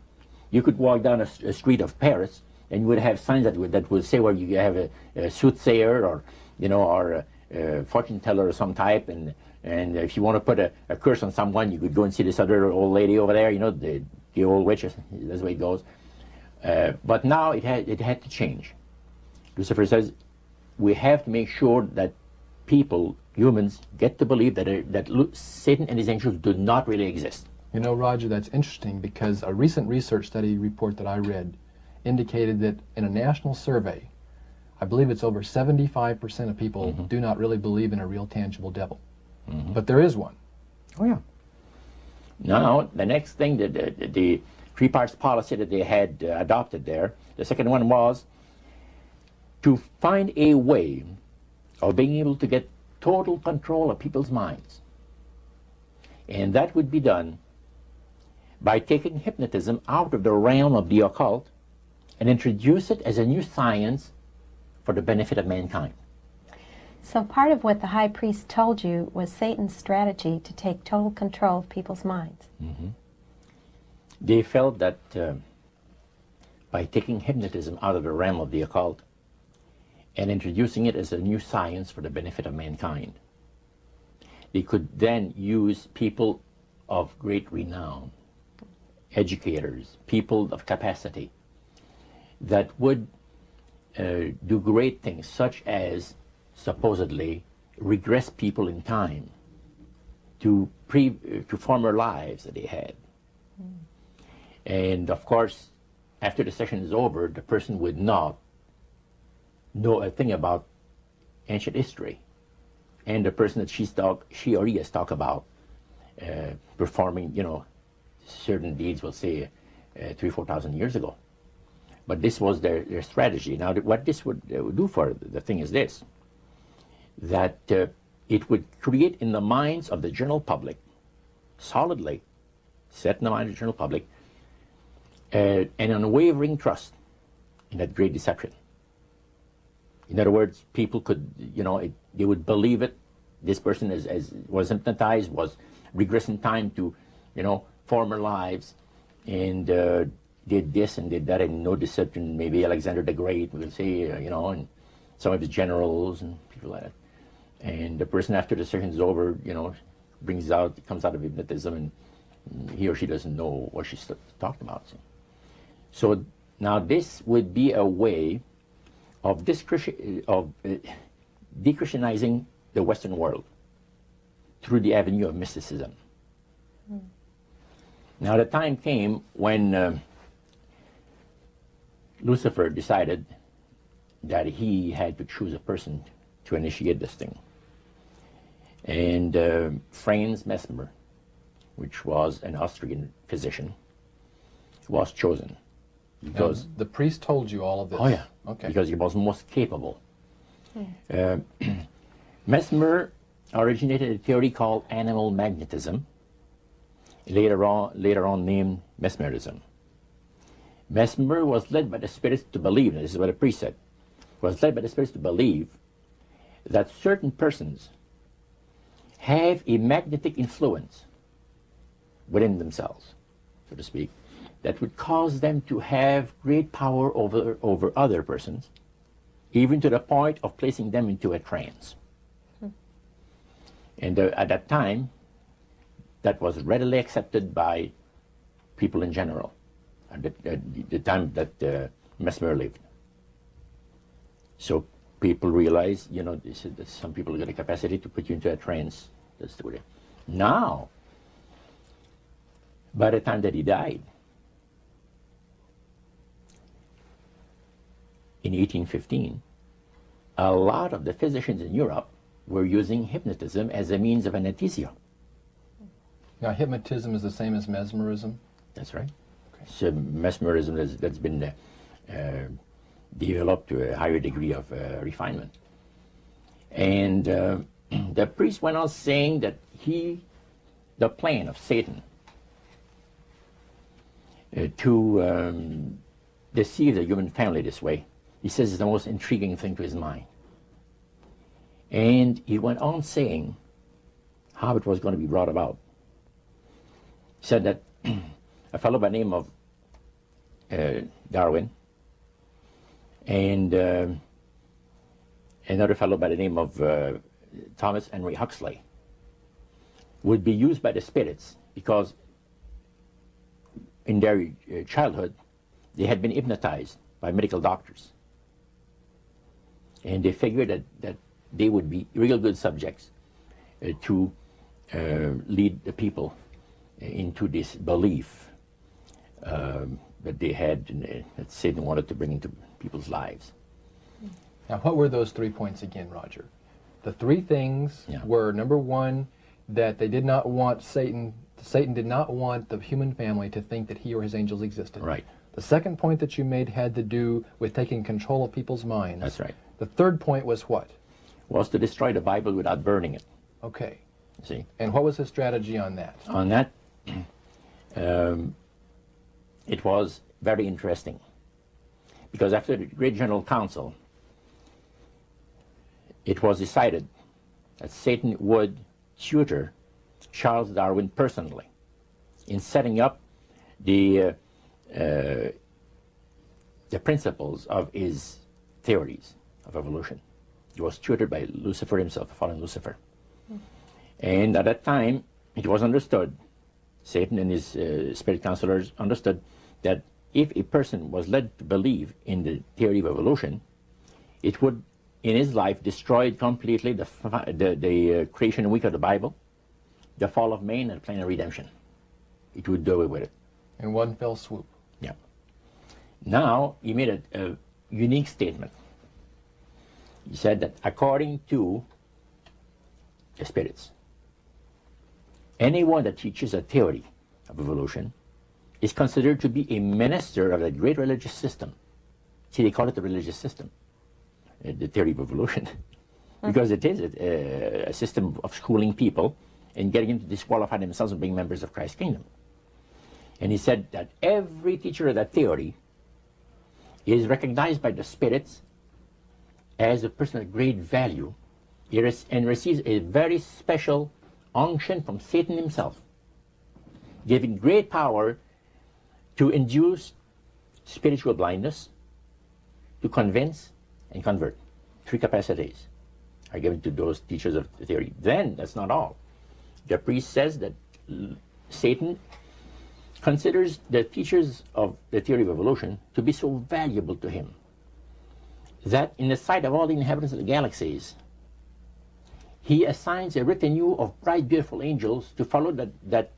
S1: you could walk down a street of Paris and you would have signs that would say where you have a soothsayer or, or a fortune teller of some type, and if you want to put a curse on someone, you could go and see this other old lady over there, the old witch, that's the way it goes. But now it had to change. Lucifer says, we have to make sure that people, humans, get to believe that Satan and his angels do not really exist.
S3: Roger, that's interesting because a recent research study report that I read indicated that in a national survey, I believe it's over 75% of people do not really believe in a real tangible devil. But there is one.
S1: Oh, yeah. Now, the next thing, the 3 parts policy that they had adopted there, the second one was to find a way of being able to get total control of people's minds. And that would be done by taking hypnotism out of the realm of the occult and introduce it as a new science for the benefit of mankind.
S4: So part of what the high priest told you was Satan's strategy to take total control of people's minds.
S1: They felt that by taking hypnotism out of the realm of the occult and introducing it as a new science for the benefit of mankind, they could then use people of great renown, educators, people of capacity, that would do great things, such as supposedly regress people in time to former lives that they had. And of course, after the session is over, the person would not know a thing about ancient history, and the person that she or he has talked about performing, certain deeds, we'll say 3,000-4,000 years ago. But this was their strategy. Now, what this would do for the thing is this, that it would create in the minds of the general public, solidly set in the mind of the general public, an unwavering trust in that great deception. In other words, people could, they would believe it. This person was hypnotized, was regressed in time to, former lives, and did this and did that, and no deception. Maybe Alexander the Great, we'll say, and some of his generals and people like that. And the person, after the session is over, comes out of hypnotism, and he or she doesn't know what she's talking about. So now this would be a way of de-Christianizing the Western world through the avenue of mysticism. Now the time came when Lucifer decided that he had to choose a person to initiate this thing. And Franz Mesmer, which was an Austrian physician, was chosen. Because
S3: the priest told you all of this?
S1: Oh, yeah.
S3: Okay.
S1: Because he was most capable. Mesmer originated a theory called animal magnetism, later on named mesmerism. Mesmer was led by the spirits to believe, and this is what the priest said, was led by the spirits to believe that certain persons have a magnetic influence within themselves, so to speak, that would cause them to have great power over other persons, even to the point of placing them into a trance. And at that time, that was readily accepted by people in general, at the time that Mesmer lived. So people realized, you know, they said that some people got a capacity to put you into a trance. That's the way. Now, by the time that he died, in 1815, a lot of the physicians in Europe were using hypnotism as a means of anesthesia.
S3: Now, hypnotism is the same as mesmerism?
S1: That's right.
S3: Okay.
S1: So mesmerism that's been developed to a higher degree of refinement. And the priest went on saying that the plan of Satan to deceive the human family this way, he says, is the most intriguing thing to his mind. And he went on saying how it was going to be brought about. He said that a fellow by the name of Darwin and another fellow by the name of Thomas Henry Huxley would be used by the spirits because in their childhood they had been hypnotized by medical doctors. And they figured that they would be real good subjects to lead the people into this belief that they had, that Satan wanted to bring into people's lives.
S3: Now, what were those 3 points again, Roger? The 3 things were, number 1, that they did not want Satan did not want the human family to think that he or his angels existed.
S1: Right.
S3: The second point that you made had to do with taking control of people's minds.
S1: That's right.
S3: The third point was what?
S1: Was to destroy the Bible without burning it.
S3: Okay.
S1: See?
S3: And what was his strategy on that?
S1: On that, it was very interesting. Because after the Great General Council, it was decided that Satan would tutor Charles Darwin personally in setting up the principles of his theories of evolution. He was tutored by Lucifer himself, the fallen Lucifer. And at that time, it was understood, Satan and his spirit counselors understood, that if a person was led to believe in the theory of evolution, it would, in his life, destroy completely the creation week of the Bible, the fall of man, and the plan of redemption. It would do away with it.
S3: In one fell swoop.
S1: Yeah. Now, he made a unique statement. He said that according to the spirits, anyone that teaches a theory of evolution is considered to be a minister of a great religious system. See, they call it the religious system, the theory of evolution, because it is a system of schooling people and getting them to disqualify themselves and being members of Christ's kingdom. And he said that every teacher of that theory is recognized by the spirits as a person of great value and receives a very special unction from Satan himself, giving great power to induce spiritual blindness, to convince and convert. 3 capacities are given to those teachers of the theory. Then, that's not all. The priest says that Satan considers the teachers of the theory of evolution to be so valuable to him that in the sight of all the inhabitants of the galaxies, he assigns a retinue of bright, beautiful angels to follow that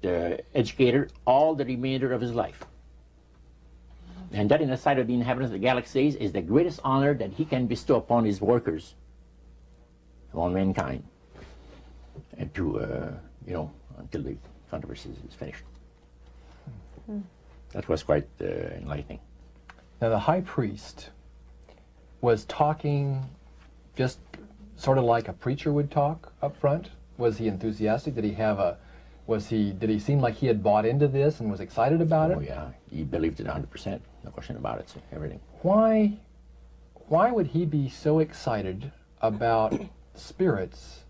S1: educator all the remainder of his life. And that in the sight of the inhabitants of the galaxies is the greatest honor that he can bestow upon his workers, upon mankind, and to, until the controversy is finished. That was quite enlightening.
S3: Now, the high priest was talking just sort of like a preacher would talk up front. Was he enthusiastic? Did he seem like he had bought into this and was excited about it?
S1: Oh yeah, he believed it 100%, no question about it, so everything.
S3: Why would he be so excited about spirits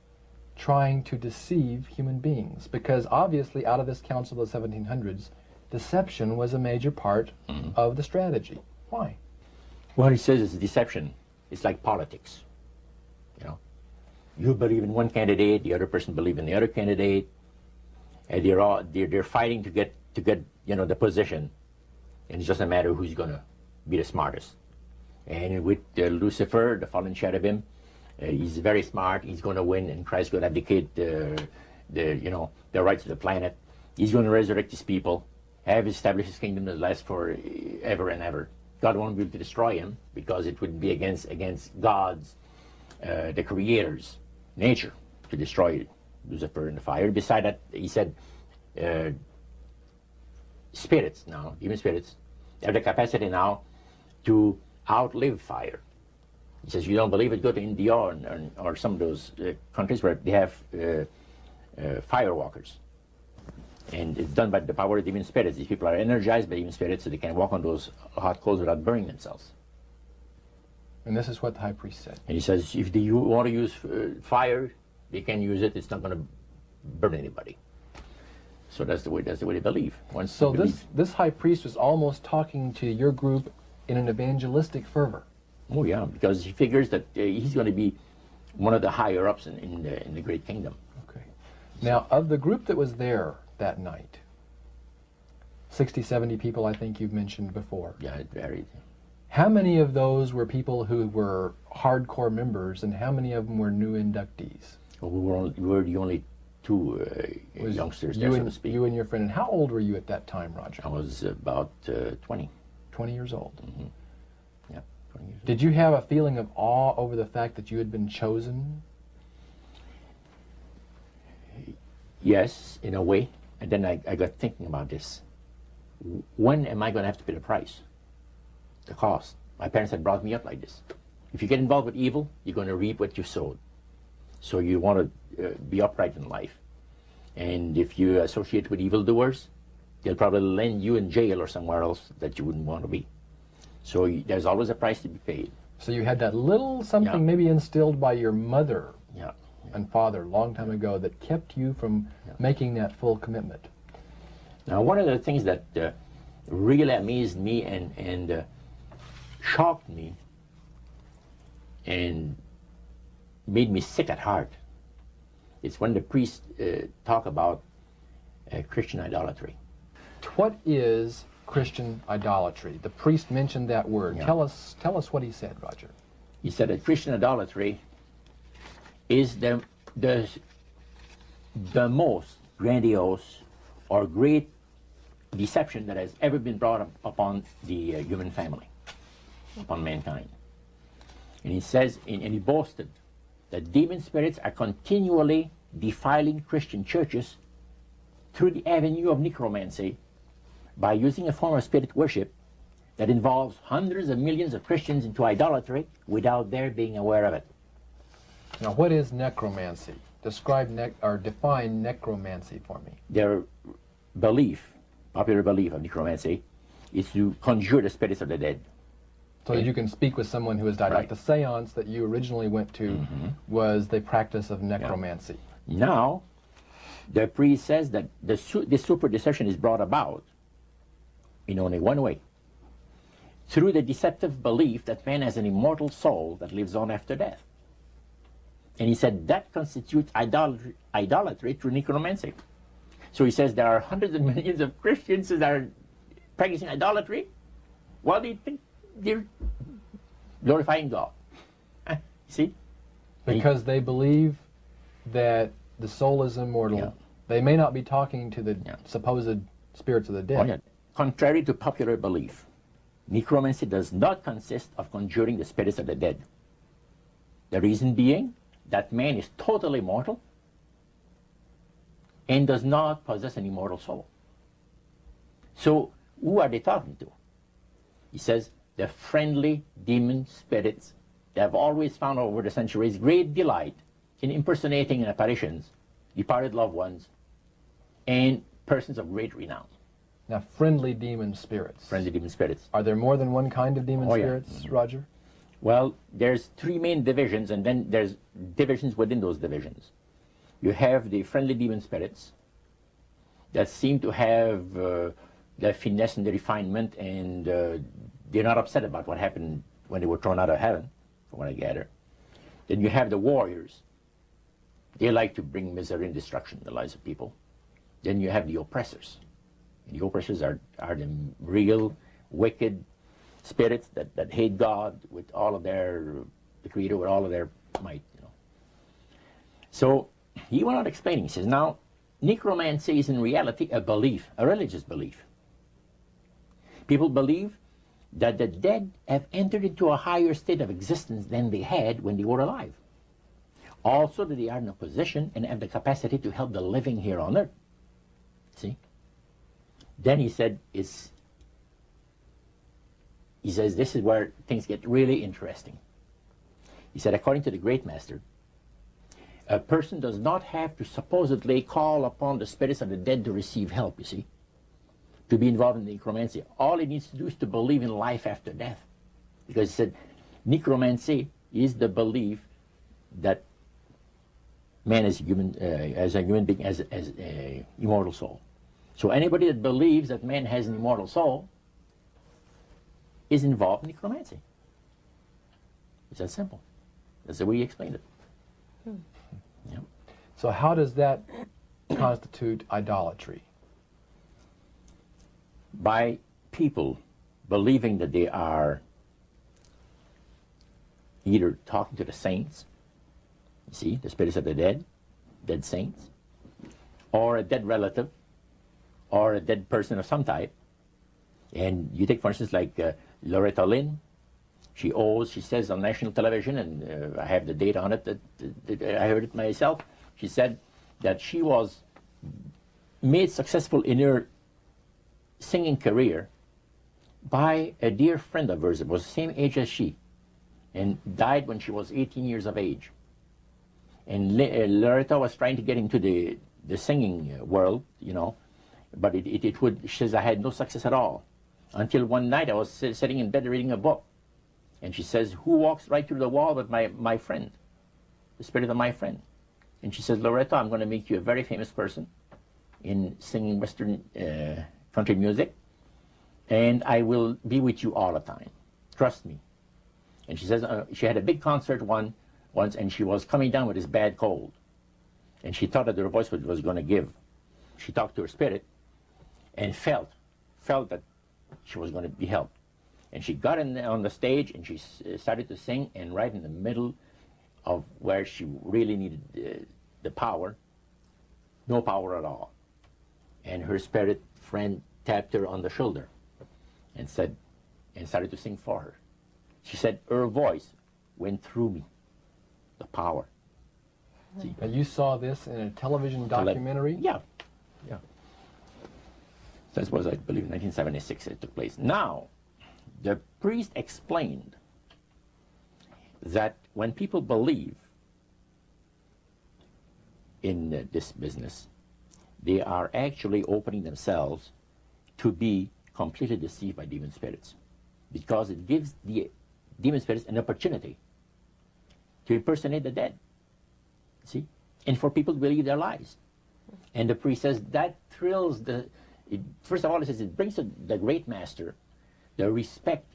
S3: trying to deceive human beings? Because obviously out of this council of the 1700s, deception was a major part of the strategy. Why?
S1: What he says is deception It's like politics. You know, you believe in one candidate, the other person believes in the other candidate, and they're fighting to get the position, and it's just a matter of who's going to be the smartest. And with Lucifer, the fallen cherubim, he's very smart. He's going to win, and Christ's going to abdicate the rights of the planet. He's going to resurrect his people, have established his kingdom that lasts for ever and ever. God won't be able to destroy him because it would be against God's, the Creator's nature to destroy Lucifer in the fire. Beside that, he said, spirits now, even spirits, have the capacity now to outlive fire. He says, you don't believe it, go to India or some of those countries where they have firewalkers. And it's done by the power of demon spirits. These people are energized by demon spirits, so they can walk on those hot coals without burning themselves.
S3: And this is what the high priest said.
S1: And he says, if they want to use fire, they can use it. It's not going to burn anybody. So that's the way they believe.
S3: So this high priest was almost talking to your group in an evangelistic fervor.
S1: Oh yeah, because he figures that he's going to be one of the higher ups in the great kingdom.
S3: Okay. Now, of the group that was there that night, 60, 70 people, I think you've mentioned before.
S1: Yeah, it varied.
S3: How many of those were people who were hardcore members, and how many of them were new inductees?
S1: Well, we were the only two youngsters there, so to speak.
S3: You and your friend. And how old were you at that time, Roger?
S1: I was about 20.
S3: 20 years old.
S1: Mm-hmm. Yeah, 20 years old.
S3: Did you have a feeling of awe over the fact that you had been chosen?
S1: Yes, in a way. And then I got thinking about this. When am I going to have to pay the price? The cost. My parents had brought me up like this. If you get involved with evil, you're going to reap what you sowed. So you want to be upright in life. And if you associate with evildoers, they'll probably land you in jail or somewhere else that you wouldn't want to be. So there's always a price to be paid.
S3: So you had that little something maybe instilled by your mother and father a long time ago that kept you from making that full commitment.
S1: Now, one of the things that really amazed me and shocked me and made me sick at heart is when the priests talk about Christian idolatry.
S3: What is Christian idolatry? The priest mentioned that word.
S1: Yeah.
S3: Tell us what he said, Roger.
S1: He said that Christian idolatry is the most grandiose or great deception that has ever been brought upon the human family, upon mankind. And he says, and he boasted that demon spirits are continually defiling Christian churches through the avenue of necromancy by using a form of spirit worship that involves hundreds of millions of Christians into idolatry without their being aware of it.
S3: Now, what is necromancy? Describe or define necromancy for me.
S1: Their belief, popular belief of necromancy, is to conjure the spirits of the dead.
S3: So that you can speak with someone who has died.
S1: Right.
S3: Like the seance that you originally went to was the practice of necromancy.
S1: Now, the priest says that this super deception is brought about in only one way. Through the deceptive belief that man has an immortal soul that lives on after death. And he said that constitutes idolatry through necromancy. So he says there are hundreds of millions of Christians that are practicing idolatry while they think they're glorifying God. See?
S3: Because they believe that the soul is immortal.
S1: Yeah.
S3: They may not be talking to the supposed spirits of the dead.
S1: Oh, yeah. Contrary to popular belief, necromancy does not consist of conjuring the spirits of the dead. The reason being that man is totally mortal and does not possess an immortal soul. So who are they talking to? He says the friendly demon spirits that have always found over the centuries great delight in impersonating in apparitions departed loved ones and persons of great renown.
S3: Now, friendly demon spirits.
S1: Friendly demon spirits.
S3: Are there more than one kind of demon spirits, Roger?
S1: Well, there's three main divisions, and then there's divisions within those divisions. You have the friendly demon spirits that seem to have the finesse and the refinement, and they're not upset about what happened when they were thrown out of heaven from what I gather. Then you have the warriors. They like to bring misery and destruction in the lives of people. Then you have the oppressors. And the oppressors are the real wicked spirits that hate God with all of the Creator with all of their might. So he went on explaining. He says, now, necromancy is in reality a belief, a religious belief. People believe that the dead have entered into a higher state of existence than they had when they were alive. Also that they are in a position and have the capacity to help the living here on earth. See? Then he said, he says this is where things get really interesting. He said, according to the great master, a person does not have to supposedly call upon the spirits of the dead to receive help, you see, to be involved in necromancy. All he needs to do is to believe in life after death. Because he said, necromancy is the belief that man is human, as a human being, as an immortal soul. So anybody that believes that man has an immortal soul is involved in necromancy. It's that simple. That's the way he explained it. Yeah.
S3: So how does that constitute idolatry?
S1: By people believing that they are either talking to the saints, you see, the spirits of the dead saints, or a dead relative, or a dead person of some type. And you take, for instance, like Loretta Lynn. She says on national television, and I have the data on it, that I heard it myself. She said that she was made successful in her singing career by a dear friend of hers that was the same age as she, and died when she was 18 years of age. And Loretta was trying to get into the singing world, but she says, I had no success at all. Until one night I was sitting in bed reading a book. And she says, who walks right through the wall but my friend, the spirit of my friend? And she says, Loretta, I'm going to make you a very famous person in singing Western country music, and I will be with you all the time. Trust me. And she says she had a big concert once, and she was coming down with this bad cold. And she thought that her voice was going to give. She talked to her spirit and felt that she was going to be helped. And she got on the stage and she started to sing, and right in the middle of where she really needed the power, no power at all. And her spirit friend tapped her on the shoulder and started to sing for her. She said her voice went through me, the power. See?
S3: And you saw this in a television documentary?
S1: Yeah. That was, I believe, in 1976 it took place. Now, the priest explained that when people believe in this business, they are actually opening themselves to be completely deceived by demon spirits, because it gives the demon spirits an opportunity to impersonate the dead, see, and for people to believe their lies. And the priest says that thrills first of all, it says it brings to the great master the respect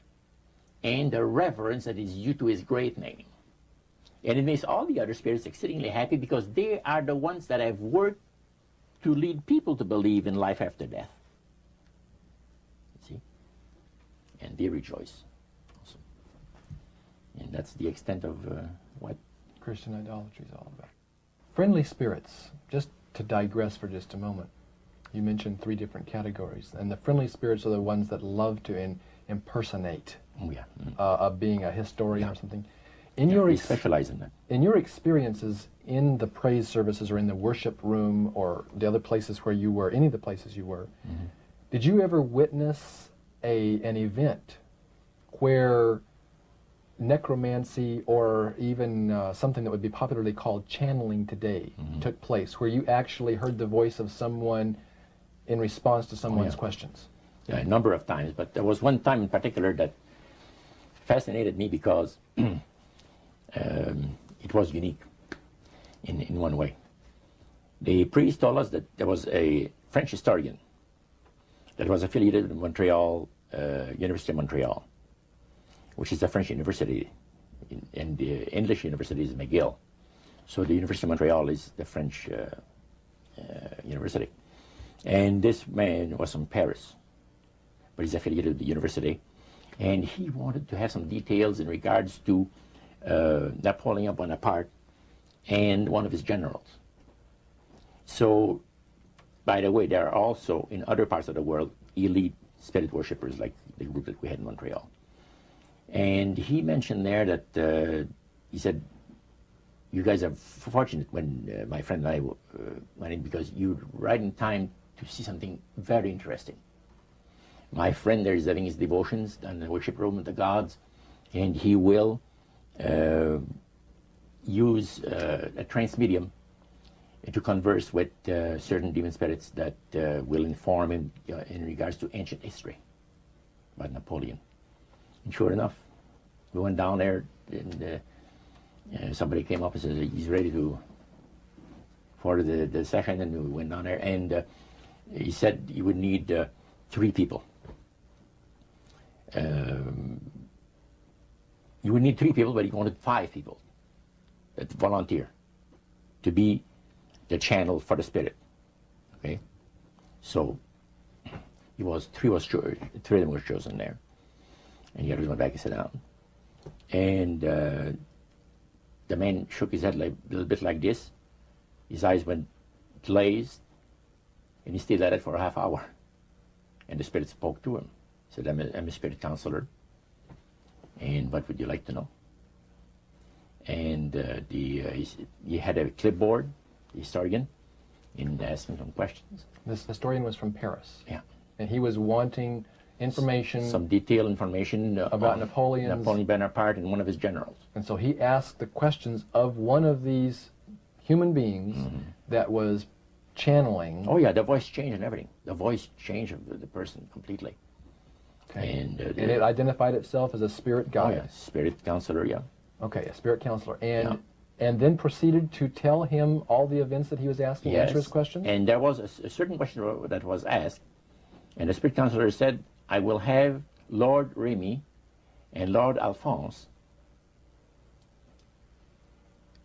S1: and the reverence that is due to his great name. And it makes all the other spirits exceedingly happy, because they are the ones that have worked to lead people to believe in life after death. See? And they rejoice also. And that's the extent of what
S3: Christian idolatry is all about. Friendly spirits, just to digress for just a moment. You mentioned 3 different categories, and the friendly spirits are the ones that love to impersonate being a historian or something.
S1: We specialize in that.
S3: In your experiences in the praise services or in the worship room or the other places where you were, any of the places you were, did you ever witness an event where necromancy or even something that would be popularly called channeling today took place, where you actually heard the voice of someone in response to someone's questions?
S1: Yeah, a number of times, but there was one time in particular that fascinated me because it was unique in one way. The priest told us that there was a French historian that was affiliated with Montreal, University of Montreal, which is a French university and the English university is McGill. So the University of Montreal is the French university. And this man was from Paris, but he's affiliated with the university. And he wanted to have some details in regards to Napoleon Bonaparte and one of his generals. So, by the way, there are also, in other parts of the world, elite spirit worshippers like the group that we had in Montreal. And he mentioned there that, he said, you guys are fortunate when my friend and I went in, because you're right in time to see something very interesting. My friend there is having his devotions in the worship room of the gods, and he will use a trance medium to converse with certain demon spirits that will inform him in regards to ancient history about Napoleon. And sure enough, we went down there, and somebody came up and said he's ready to for the session, and we went down there, and he said he would need 3 people. You would need 3 people, but he wanted 5 people that volunteer to be the channel for the spirit. Okay, so he was 3 of them were chosen there, and the others went back and sat down. And the man shook his head like, a little bit like this. His eyes went glazed, and he stayed at it for a half hour. And the spirit spoke to him. He said, I'm a spirit counselor, and what would you like to know? And he had a clipboard, the historian, and asked him some questions.
S3: This historian was from Paris.
S1: Yeah.
S3: And he was wanting information.
S1: Some detailed information
S3: about Napoleon
S1: Bonaparte and one of his generals.
S3: And so he asked the questions of one of these human beings that was channeling.
S1: Oh yeah, the voice changed and everything. The voice changed of the person completely.
S3: Okay.
S1: And
S3: it identified itself as a spirit guide.
S1: Oh yeah, spirit counselor, yeah.
S3: Okay, a spirit counselor. And then proceeded to tell him all the events that he was asking, answer his questions?
S1: And there was a certain question that was asked, and the spirit counselor said, I will have Lord Remy and Lord Alphonse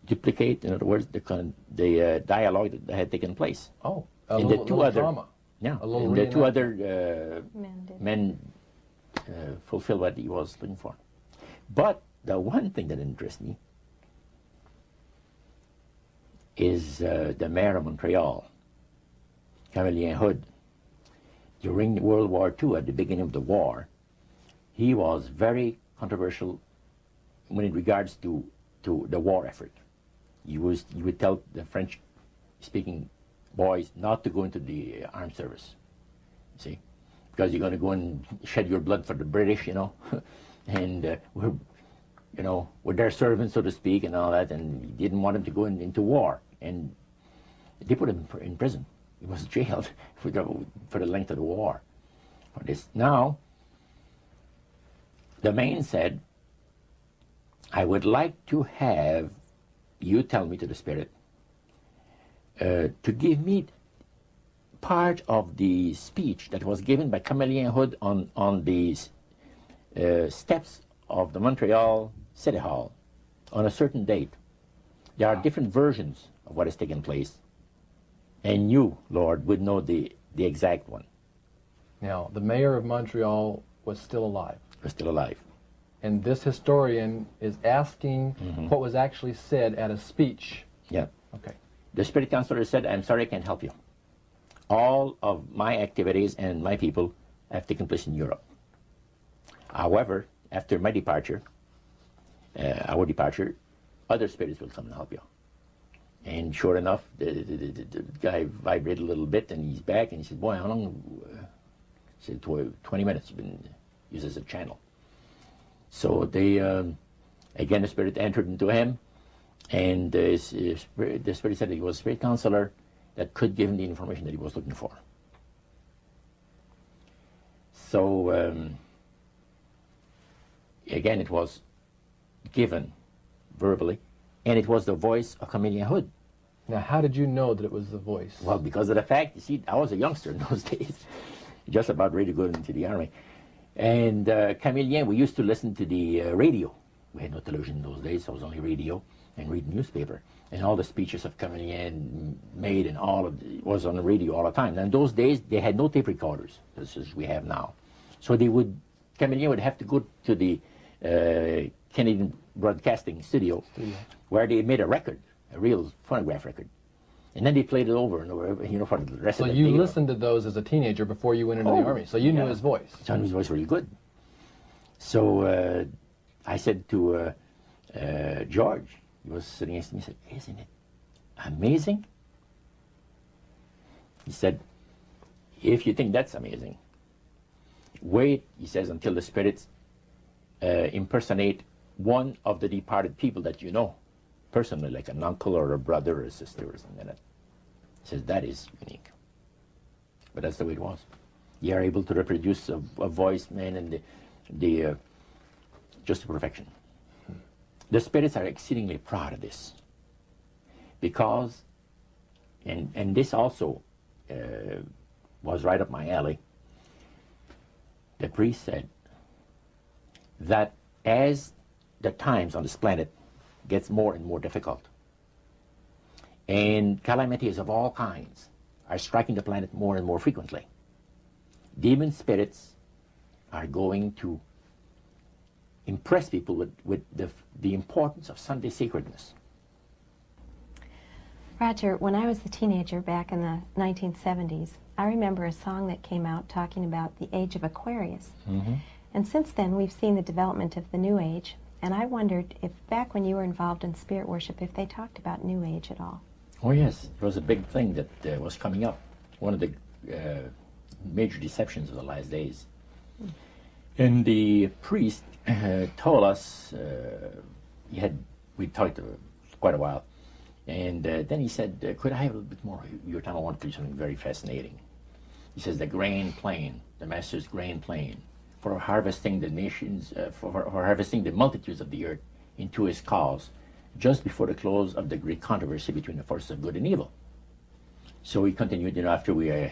S1: duplicate, in other words, the dialogue that had taken place.
S3: Oh,
S1: and the two other
S3: drama.
S1: Yeah,
S3: a little
S1: and the 2 other men fulfilled what he was looking for. But the one thing that interests me is the mayor of Montreal, Camillien Hood. During World War II, at the beginning of the war, he was very controversial when in regards to the war effort. He would tell the French-speaking boys not to go into the armed service, see, because you're going to go and shed your blood for the British, you know, and we're their servants, so to speak, and all that, and he didn't want him to go into war, and they put him in prison. He was jailed for the length of the war for this. Now, the man said, I would like to have you tell me, to the spirit, to give me part of the speech that was given by Camillien Hood on the steps of the Montreal City Hall on a certain date. There are different versions of what has taken place, and you, Lord, would know the exact one.
S3: Now, the mayor of Montreal was still alive.
S1: Was still alive.
S3: And this historian is asking what was actually said at a speech.
S1: Yeah.
S3: Okay.
S1: The spirit counselor said, I'm sorry, I can't help you. All of my activities and my people have taken place in Europe. However, after my departure, our departure, other spirits will come and help you. And sure enough, the guy vibrated a little bit, and he's back, and he said, boy, how long? He said, 20 minutes you've been used as a channel. So they, again, the spirit entered into him, and the spirit said he was a spirit counselor that could give him the information that he was looking for. So, again, it was given verbally, and it was the voice of Camillien Hood.
S3: Now, how did you know that it was the voice?
S1: Well, because of the fact, you see, I was a youngster in those days, just about ready to go into the army. And Camillien, we used to listen to the radio We had no television in those days, so it was only radio and read newspaper. And all the speeches of Cavalier made and all of it was on the radio all the time. And in those days, they had no tape recorders, as we have now. So Cavalier would have to go to the Canadian Broadcasting Studio, where they made a record, a real phonograph record. And then they played it over and over, for the rest of the day.
S3: So you listened to those as a teenager before you went into the Army, so you knew his voice.
S1: So I knew his voice really good. So I said to George, he was sitting next to me, he said, "Isn't it amazing?" He said, "If you think that's amazing, wait," he says, "until the spirits impersonate one of the departed people that you know, personally, like an uncle or a brother or a sister or something like that." He says, "That is unique." But that's the way it was. You are able to reproduce a voice, man, and just to perfection. The spirits are exceedingly proud of this, because, and this also was right up my alley. The priest said that as the times on this planet gets more and more difficult, and calamities of all kinds are striking the planet more and more frequently, demon spirits are going to impress people with the importance of Sunday sacredness.
S4: Roger, when I was a teenager back in the 1970s, I remember a song that came out talking about the age of Aquarius.
S1: Mm-hmm.
S4: And since then, we've seen the development of the New Age, and I wondered if back when you were involved in spirit worship, if they talked about New Age at all.
S1: Oh yes, it was a big thing that was coming up. One of the major deceptions of the last days. And the priest told us, we talked quite a while, and then he said, "Could I have a little bit more of your time? I want to tell you something very fascinating." He says, "The grand plan, the master's grand plan for harvesting the nations, for harvesting the multitudes of the earth into his cause, just before the close of the great controversy between the forces of good and evil." So we continued, after we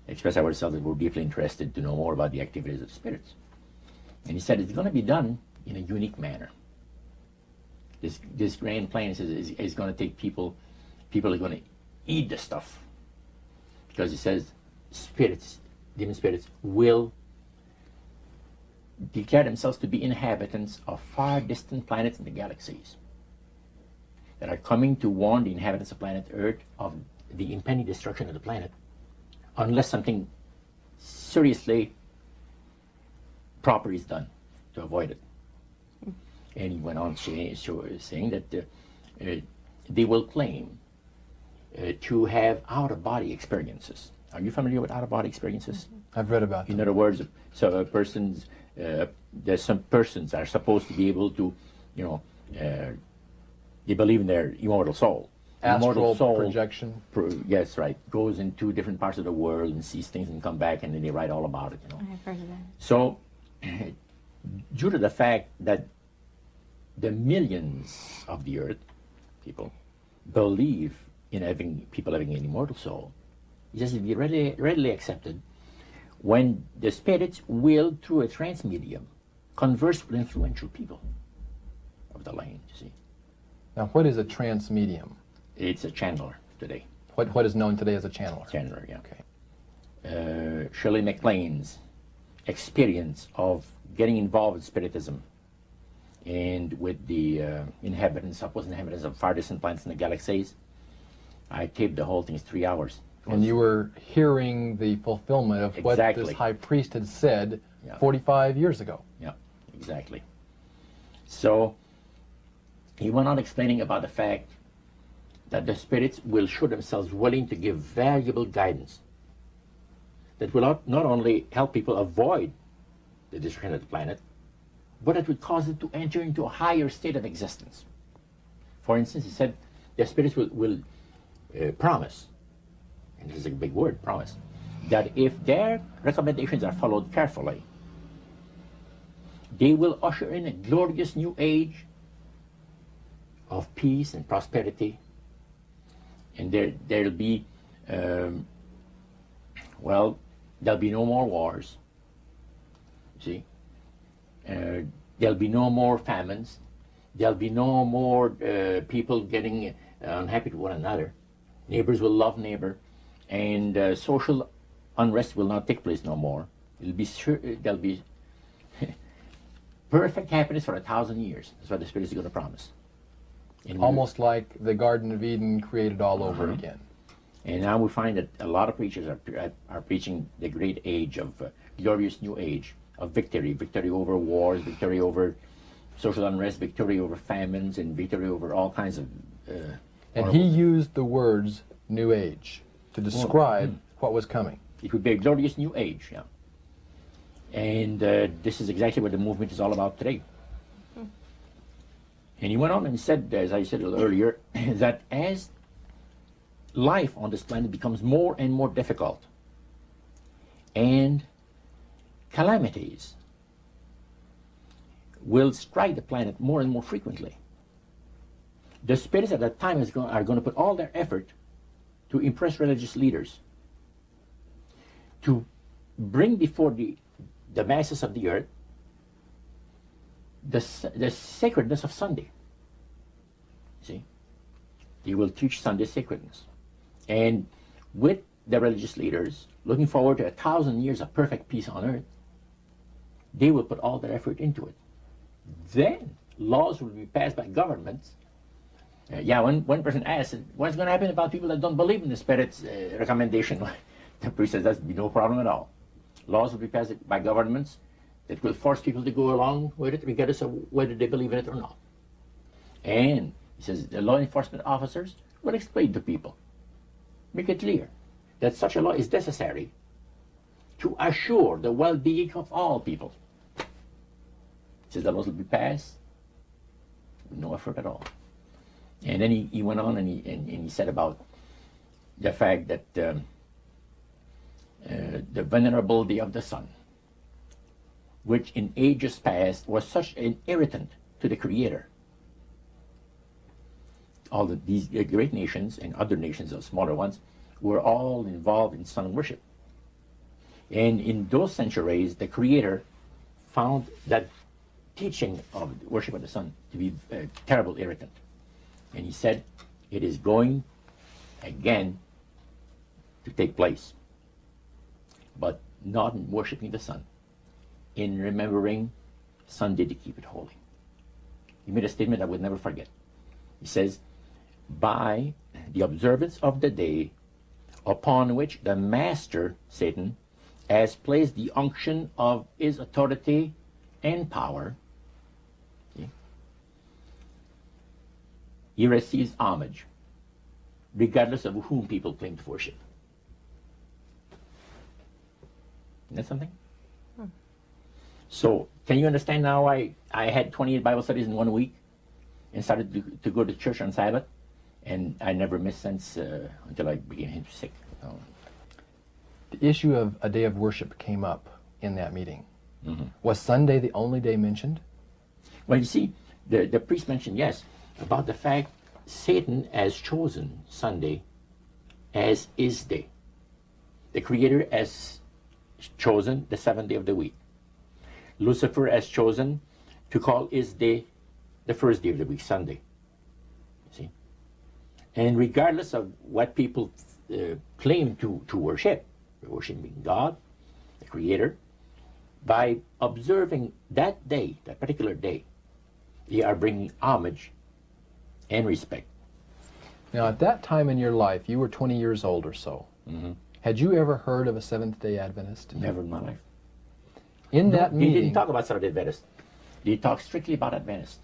S1: expressed ourselves that we're deeply interested to know more about the activities of the spirits. And he said it's going to be done in a unique manner. This grand plan is going to take people are going to eat the stuff. Because he says spirits, demon spirits, will declare themselves to be inhabitants of far distant planets in the galaxies that are coming to warn the inhabitants of planet Earth of the impending destruction of the planet, unless something seriously proper is done to avoid it. And he went on saying that they will claim to have out-of-body experiences. Are you familiar with out-of-body experiences?
S3: I've read about them.
S1: In other words, so there's some persons are supposed to be able to, they believe in their immortal soul.
S3: Astral projection.
S1: Yes, right. Goes into different parts of the world and sees things and come back, and then they write all about it.
S4: I've heard of that.
S1: So, due to the fact that the millions of the earth, people, believe in people having an immortal soul, it has to be readily accepted when the spirits will, through a trance medium, converse with influential people of the land, you see.
S3: Now, what is a trance medium?
S1: It's a channeler today.
S3: What is known today as a channeler?
S1: Channeler, yeah.
S3: Okay.
S1: Shirley MacLaine's experience of getting involved with spiritism and with the supposed inhabitants of far distant planets in the galaxies, I taped the whole thing. It's 3 hours.
S3: And you were hearing the fulfillment of what this high priest had said 45 years ago.
S1: Yeah, exactly. So he went on explaining about the fact that the spirits will show themselves willing to give valuable guidance that will not only help people avoid the destruction of the planet, but it would cause it to enter into a higher state of existence. For instance, he said the spirits will promise, and this is a big word, promise, that if their recommendations are followed carefully, they will usher in a glorious new age of peace and prosperity, and there'll be, there'll be no more wars. See, there There'll be no more famines. There'll be no more people getting unhappy with one another. Neighbors will love neighbor, and social unrest will not take place no more. It'll be there'll be perfect happiness for 1,000 years. That's what the Spirit is going to promise. And
S3: Almost like the Garden of Eden created all over again.
S1: And now we find that a lot of preachers are preaching the great age of glorious new age of victory over wars, victory over social unrest, victory over famines, and victory over all kinds of.
S3: And he used the words New Age to describe what was coming.
S1: It would be a glorious new age, yeah. And this is exactly what the movement is all about today. And he went on and said, as I said a little earlier, that as life on this planet becomes more and more difficult, and calamities will strike the planet more and more frequently, the spirits at that time are going to put all their effort to impress religious leaders, to bring before the masses of the earth the sacredness of Sunday. See? They will teach Sunday sacredness. And with the religious leaders, looking forward to 1,000 years of perfect peace on earth, they will put all their effort into it. Then laws will be passed by governments. One person asked, what's going to happen about people that don't believe in the Spirit's recommendation? The priest says, that's no problem at all. Laws will be passed by governments that will force people to go along with it, regardless of whether they believe in it or not. And he says the law enforcement officers will explain to people, make it clear that such a law is necessary to assure the well-being of all people. He says the laws will be passed with no effort at all. And then he went on and he said about the fact that the venerability of the sun, which in ages past was such an irritant to the Creator. All these great nations and other nations, the smaller ones, were all involved in sun worship. And in those centuries, the Creator found that teaching of worship of the sun to be a terrible irritant. And he said, it is going again to take place, but not in worshiping the sun, in remembering Sunday to keep it holy. He made a statement I would never forget. He says, by the observance of the day upon which the master, Satan, has placed the unction of his authority and power, he receives homage, regardless of whom people claim to worship. Isn't that something? So, can you understand now why I had 28 Bible studies in 1 week and started to go to church on Sabbath? And I never missed since until I became sick. So.
S3: The issue of a day of worship came up in that meeting. Was Sunday the only day mentioned?
S1: Well, you see, the priest mentioned, yes, about the fact Satan has chosen Sunday as his day. The Creator has chosen the 7th day of the week. Lucifer has chosen to call his day the first day of the week, Sunday. See? And regardless of what people claim to worship, worshiping God, the Creator, by observing that day, that particular day, they are bringing homage and respect.
S3: Now, at that time in your life, you were 20 years old or so. Had you ever heard of a Seventh-day Adventist?
S1: Never in my life.
S3: In that meeting,
S1: they didn't talk about Seventh-day Adventist. They talked strictly about Adventist.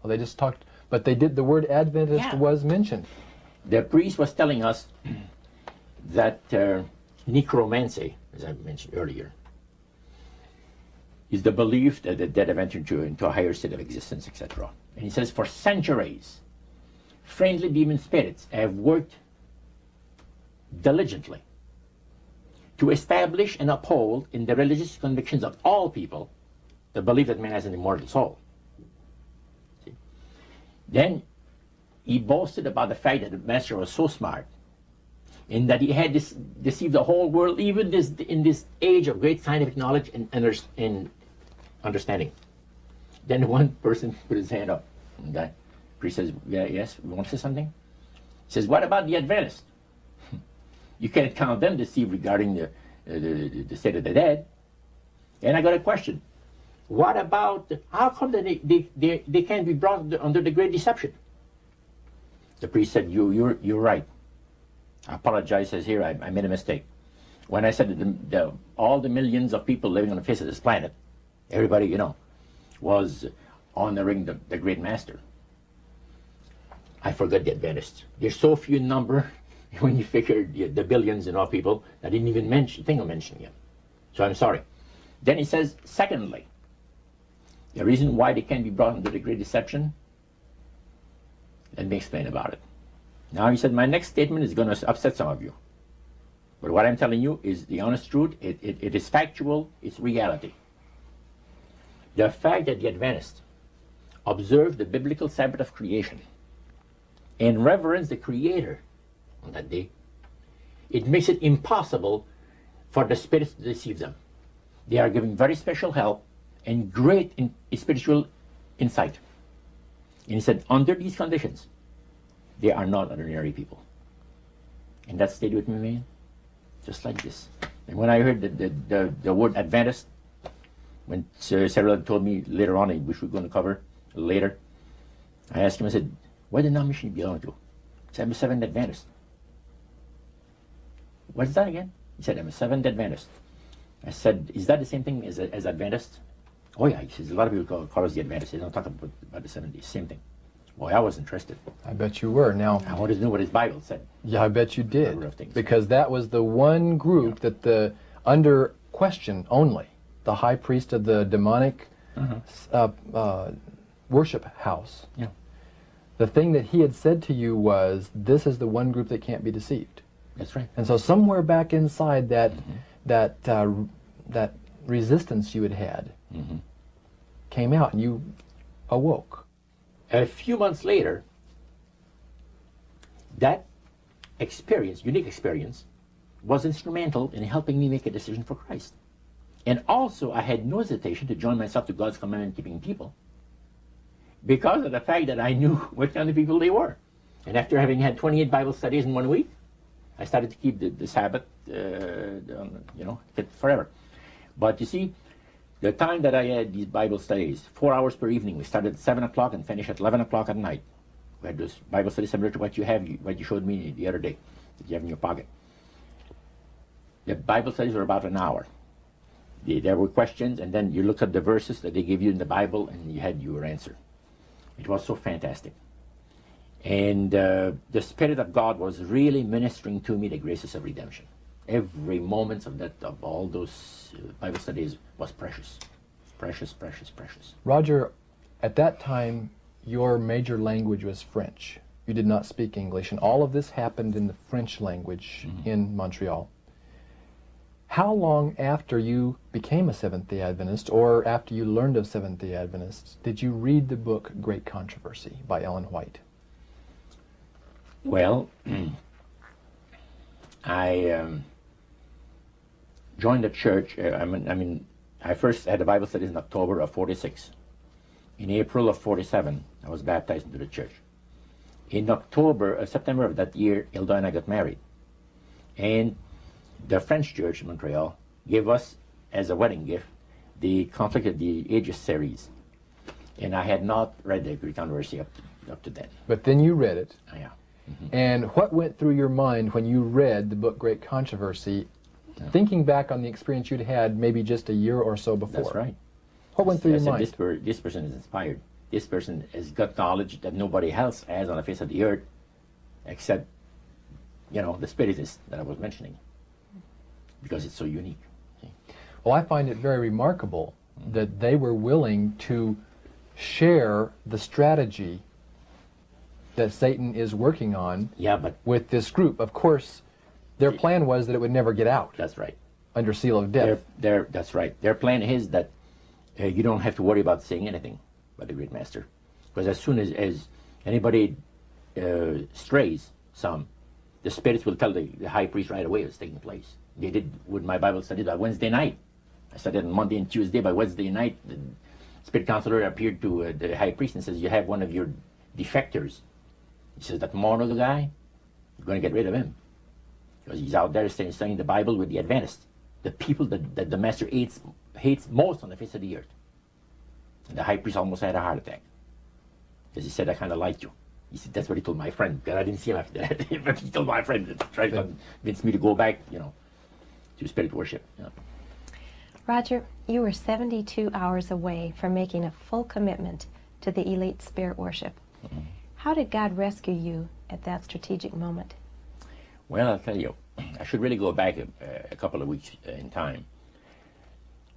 S3: Well, they just talked, but they did. The word Adventist was mentioned.
S1: The priest was telling us that necromancy, as I mentioned earlier, is the belief that the dead have entered into a higher state of existence, etc. And he says, for centuries, friendly demon spirits have worked diligently to establish and uphold in the religious convictions of all people the belief that man has an immortal soul. See? Then he boasted about the fact that the master was so smart in that he had deceived the whole world, even in this age of great scientific knowledge and understanding. Then one person put his hand up. And the priest says, yeah, yes, you want to say something? He says, what about the Adventists? You can't count them to see regarding the state of the dead. And I got a question. What about, how come that they can't be brought under the great deception? The priest said, you're right. I apologize, says here, I made a mistake. When I said that all the millions of people living on the face of this planet, everybody, you know, was honoring the great master. I forgot the Adventists. There's so few in number when you figure the billions and all people, I didn't even think of mentioning it. So I'm sorry. Then he says, secondly, the reason why they can't be brought under the great deception, let me explain about it. Now he said, my next statement is going to upset some of you. But what I'm telling you is the honest truth. It is factual. It's reality. The fact that the Adventists observe the biblical Sabbath of creation and reverence the Creator on that day, it makes it impossible for the spirits to deceive them. They are giving very special help and great spiritual insight. And he said, under these conditions, they are not ordinary people. And that stayed with me, man, just like this. And when I heard the word Adventist, when Sir Cyril told me later on, which we're going to cover later, I asked him, I said, what denomination do you belong to? He said, I'm a Seventh Adventist. What is that again? He said, I'm a Seventh Adventist. I said, is that the same thing as Adventist? Oh yeah, he says, a lot of people call us the Adventists. They don't talk about the 70s, same thing. Boy, I was interested.
S3: I bet you were. Now,
S1: I wanted to know what his Bible said.
S3: Yeah, I bet you did.
S1: Things,
S3: because that was the one group that under question only, the high priest of the demonic worship house.
S1: Yeah.
S3: The thing that he had said to you was, this is the one group that can't be deceived.
S1: That's right.
S3: And so somewhere back inside that that resistance you had came out, and you awoke.
S1: A few months later, that experience, unique experience, was instrumental in helping me make a decision for Christ. And also, I had no hesitation to join myself to God's commandment-keeping people because of the fact that I knew what kind of people they were. And after having had 28 Bible studies in 1 week, I started to keep the Sabbath, fit forever. But you see, the time that I had these Bible studies, 4 hours per evening, we started at 7 o'clock and finished at 11 o'clock at night. We had this Bible study similar to what you showed me the other day, that you have in your pocket. The Bible studies were about an hour. There were questions, and then you looked at the verses that they gave you in the Bible, and you had your answer. It was so fantastic. And the Spirit of God was really ministering to me the graces of redemption. Every moment of all those Bible studies was precious. Precious, precious, precious.
S3: Roger, at that time, your major language was French. You did not speak English, and all of this happened in the French language in Montreal. How long after you became a Seventh-day Adventist, or after you learned of Seventh-day Adventists, did you read the book Great Controversy by Ellen White?
S1: Well, I joined the church. I first had a Bible studies in October of 46. In April of 47, I was baptized into the church. In September of that year, Hilda and I got married. And the French church in Montreal gave us, as a wedding gift, the Conflict of the Ages series. And I had not read the Great Controversy up to then.
S3: But then you read it.
S1: Yeah.
S3: And what went through your mind when you read the book Great Controversy, thinking back on the experience you'd had maybe just a year or so before?
S1: That's right.
S3: What went through your mind?
S1: This person is inspired. This person has got knowledge that nobody else has on the face of the earth, except, the Spiritist that I was mentioning, because it's so unique.
S3: Well, I find it very remarkable that they were willing to share the strategy that Satan is working on with this group. Of course, their plan was that it would never get out.
S1: That's right.
S3: Under seal of death.
S1: That's right. Their plan is that you don't have to worry about saying anything about the great master. Because as soon as anybody strays some, the spirits will tell the high priest right away what's taking place. They did with my Bible study by Wednesday night. I started on Monday and Tuesday. By Wednesday night, spirit counselor appeared to the high priest and says, you have one of your defectors. He says, that morneau guy, you're going to get rid of him. Because he's out there studying the Bible with the Adventists, the people that the master hates most on the face of the earth. And the high priest almost had a heart attack. Because he said, I kind of like you. He said, that's what he told my friend, because I didn't see him after that. But he told my friend to try to convince me to go back, to spirit worship.
S4: Roger, you were 72 hours away from making a full commitment to the elite spirit worship. Mm-hmm. How did God rescue you at that strategic moment?
S1: Well, I'll tell you, I should really go back a couple of weeks in time.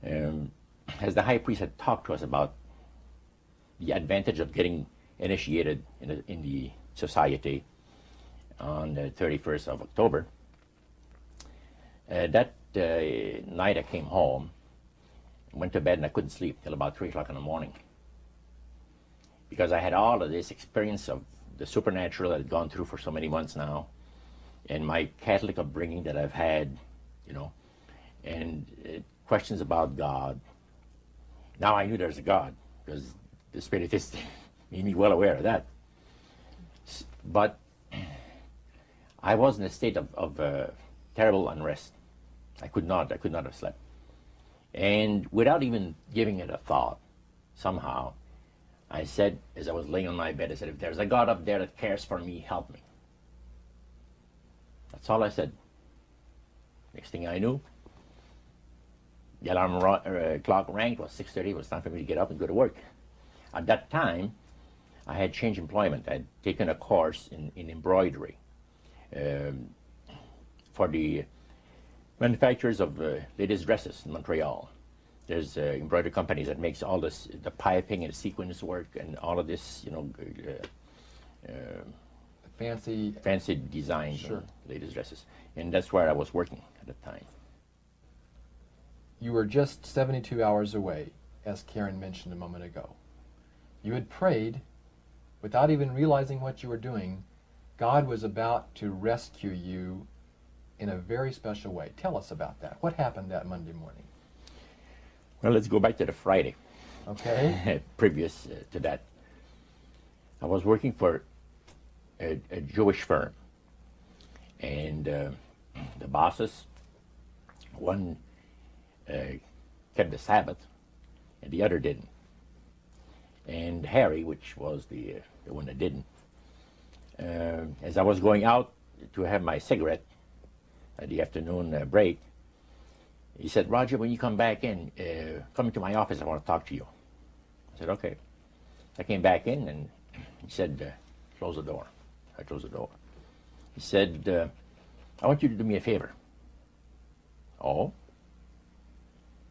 S1: As the high priest had talked to us about the advantage of getting initiated in the society on the 31st of October, that night I came home, went to bed, and I couldn't sleep till about 3 o'clock in the morning. Because I had all of this experience of the supernatural that I'd gone through for so many months now, and my Catholic upbringing that I've had, and questions about God. Now I knew there's a God, because the Spiritist made me well aware of that. But I was in a state of terrible unrest. I could not have slept. And without even giving it a thought, somehow, I said, as I was laying on my bed, I said, if there's a God up there that cares for me, help me. That's all I said. Next thing I knew, the alarm clock rang. It was 6:30. It was time for me to get up and go to work. At that time, I had changed employment. I had taken a course in embroidery for the manufacturers of ladies' dresses in Montreal. There's embroidery companies that makes all this, the piping and sequins work and all of this, fancy designs, sure, on ladies' dresses. And that's where I was working at the time.
S3: You were just 72 hours away, as Karen mentioned a moment ago. You had prayed, without even realizing what you were doing. God was about to rescue you in a very special way. Tell us about that. What happened that Monday morning?
S1: Well, let's go back to the Friday.
S3: Okay.
S1: Previous to that. I was working for a Jewish firm. And the bosses, one kept the Sabbath, and the other didn't. And Harry, which was the one that didn't, as I was going out to have my cigarette at the afternoon break, he said, Roger, when you come back in, come into my office, I want to talk to you. I said, okay. I came back in, and he said, close the door. I closed the door. He said, I want you to do me a favor. Oh?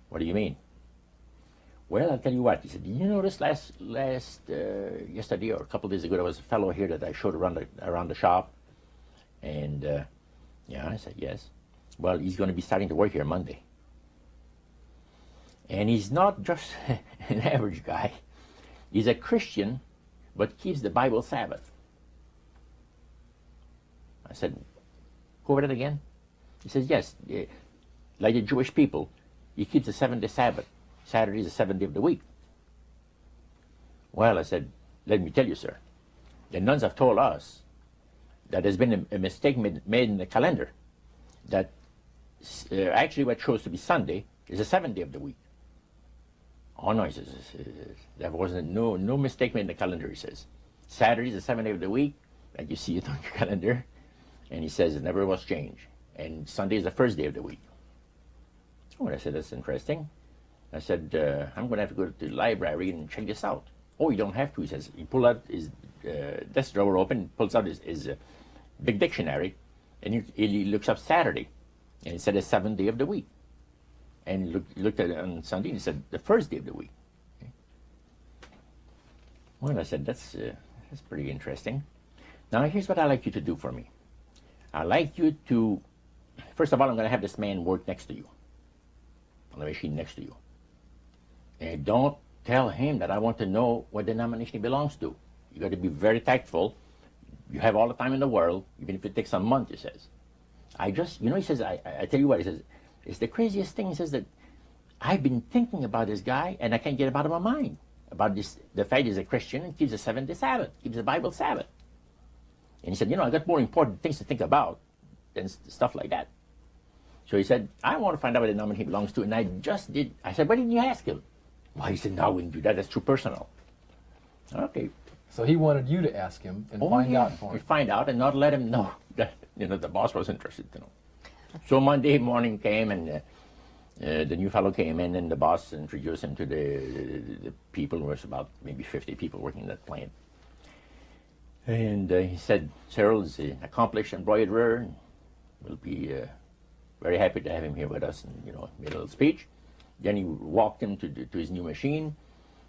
S1: What do you mean? Well, I'll tell you what. He said, you notice yesterday or a couple of days ago, there was a fellow here that I showed around the shop. And, yeah, I said, yes. Well, he's going to be starting to work here Monday. And he's not just an average guy. He's a Christian, but keeps the Bible Sabbath. I said, go over that again? He says, yes, like the Jewish people, he keeps the 7-day Sabbath. Saturday is the 7th day of the week. Well, I said, let me tell you, sir, the nuns have told us that there's been a mistake made in the calendar, that actually what shows to be Sunday is the 7th day of the week. Oh, no, he says, there wasn't no mistake made in the calendar, he says. Saturday is the 7th day of the week, like you see it on your calendar, and he says it never was changed. And Sunday is the first day of the week. Oh, I said, that's interesting. I said, I'm going to have to go to the library and check this out. Oh, you don't have to, he says. He pulled out his desk drawer open, pulls out his big dictionary, and he looks up Saturday. And it said the 7th day of the week. And he looked at it on Sunday, and he said, the first day of the week. Okay. Well, I said, that's pretty interesting. Now, here's what I'd like you to do for me. I'd like you to, first of all, I'm going to have this man work next to you, on the machine next to you. And don't tell him that I want to know what denomination he belongs to. You got to be very tactful. You have all the time in the world, even if it takes a month, he says. He says, I tell you what, he says, it's the craziest thing. He says that I've been thinking about this guy, and I can't get him out of my mind. about this, the fact he's a Christian and keeps the seventh-day Sabbath, keeps the Bible Sabbath. And he said, you know, I got more important things to think about than stuff like that. So he said, I want to find out what denomination he belongs to, and I just did. I said, why didn't you ask him? Well, he said, no, I wouldn't do that. That's too personal. Okay.
S3: So he wanted you to ask him and find out for him.
S1: Find out and not let him know that, you know, the boss was interested to know. So Monday morning came, and the new fellow came in, and the boss introduced him to the people. There was about maybe 50 people working in that plant. And he said, Cyril is an accomplished embroiderer, and we'll be very happy to have him here with us, and, you know, made a little speech. Then he walked him to his new machine,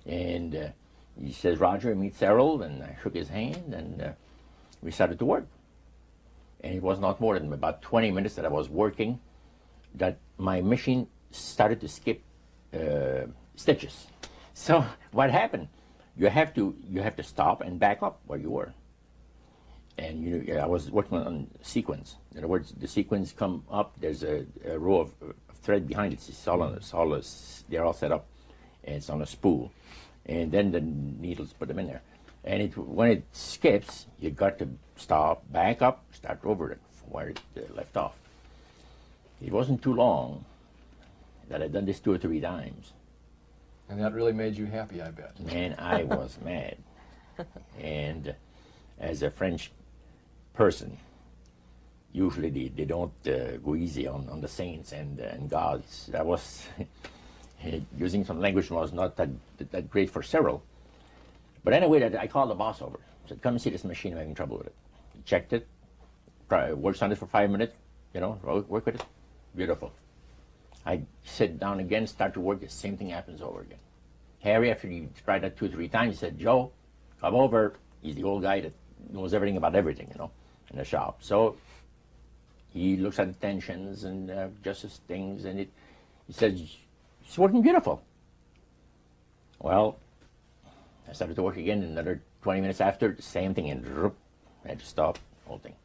S1: and he says, Roger, meet Cyril, and I shook his hand, and we started to work. And it was not more than about 20 minutes that I was working that my machine started to skip stitches. So what happened? You have to stop and back up where you were. And you know, I was working on sequins. In other words, the sequins come up. There's a row of thread behind it. It's all they're all set up, and it's on a spool. And then the needles put them in there. And when it skips, you got to stop, back up, start over it from where it left off. It wasn't too long that I'd done this 2 or 3 times.
S3: And that really made you happy, I bet.
S1: Man, I was mad. And as a French person, usually they don't go easy on the saints and gods. I was using some language that was not that great for Cyril. But anyway, I called the boss over. I said, come and see this machine, I'm having trouble with it. He checked it, worked on it for 5 minutes, you know, work with it. Beautiful. I sit down again, start to work, the same thing happens over again. Harry, after he tried that 2 or 3 times, he said, Joe, come over. He's the old guy that knows everything about everything, you know, in the shop. So he looks at the tensions and adjusts things, and he says, it's working beautiful. Well, I started to work again, another 20 minutes after, the same thing, and I had to stop the whole thing.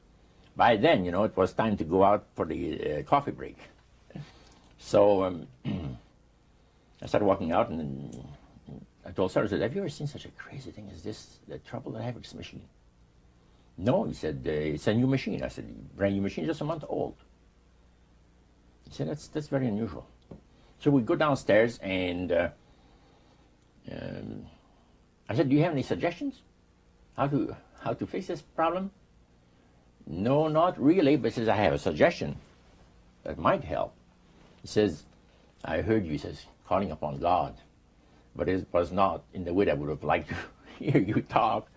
S1: By then, you know, it was time to go out for the coffee break. So I started walking out, and I told Sarah, I said, have you ever seen such a crazy thing as this, the trouble that I have with this machine? No, he said, it's a new machine. I said, brand new machine, just a month old. He said, that's very unusual. So we go downstairs, and I said, do you have any suggestions? How to fix this problem? No, not really, but he says, I have a suggestion that might help. He says, I heard you, he says, calling upon God, but it was not in the way that I would have liked to hear you talk.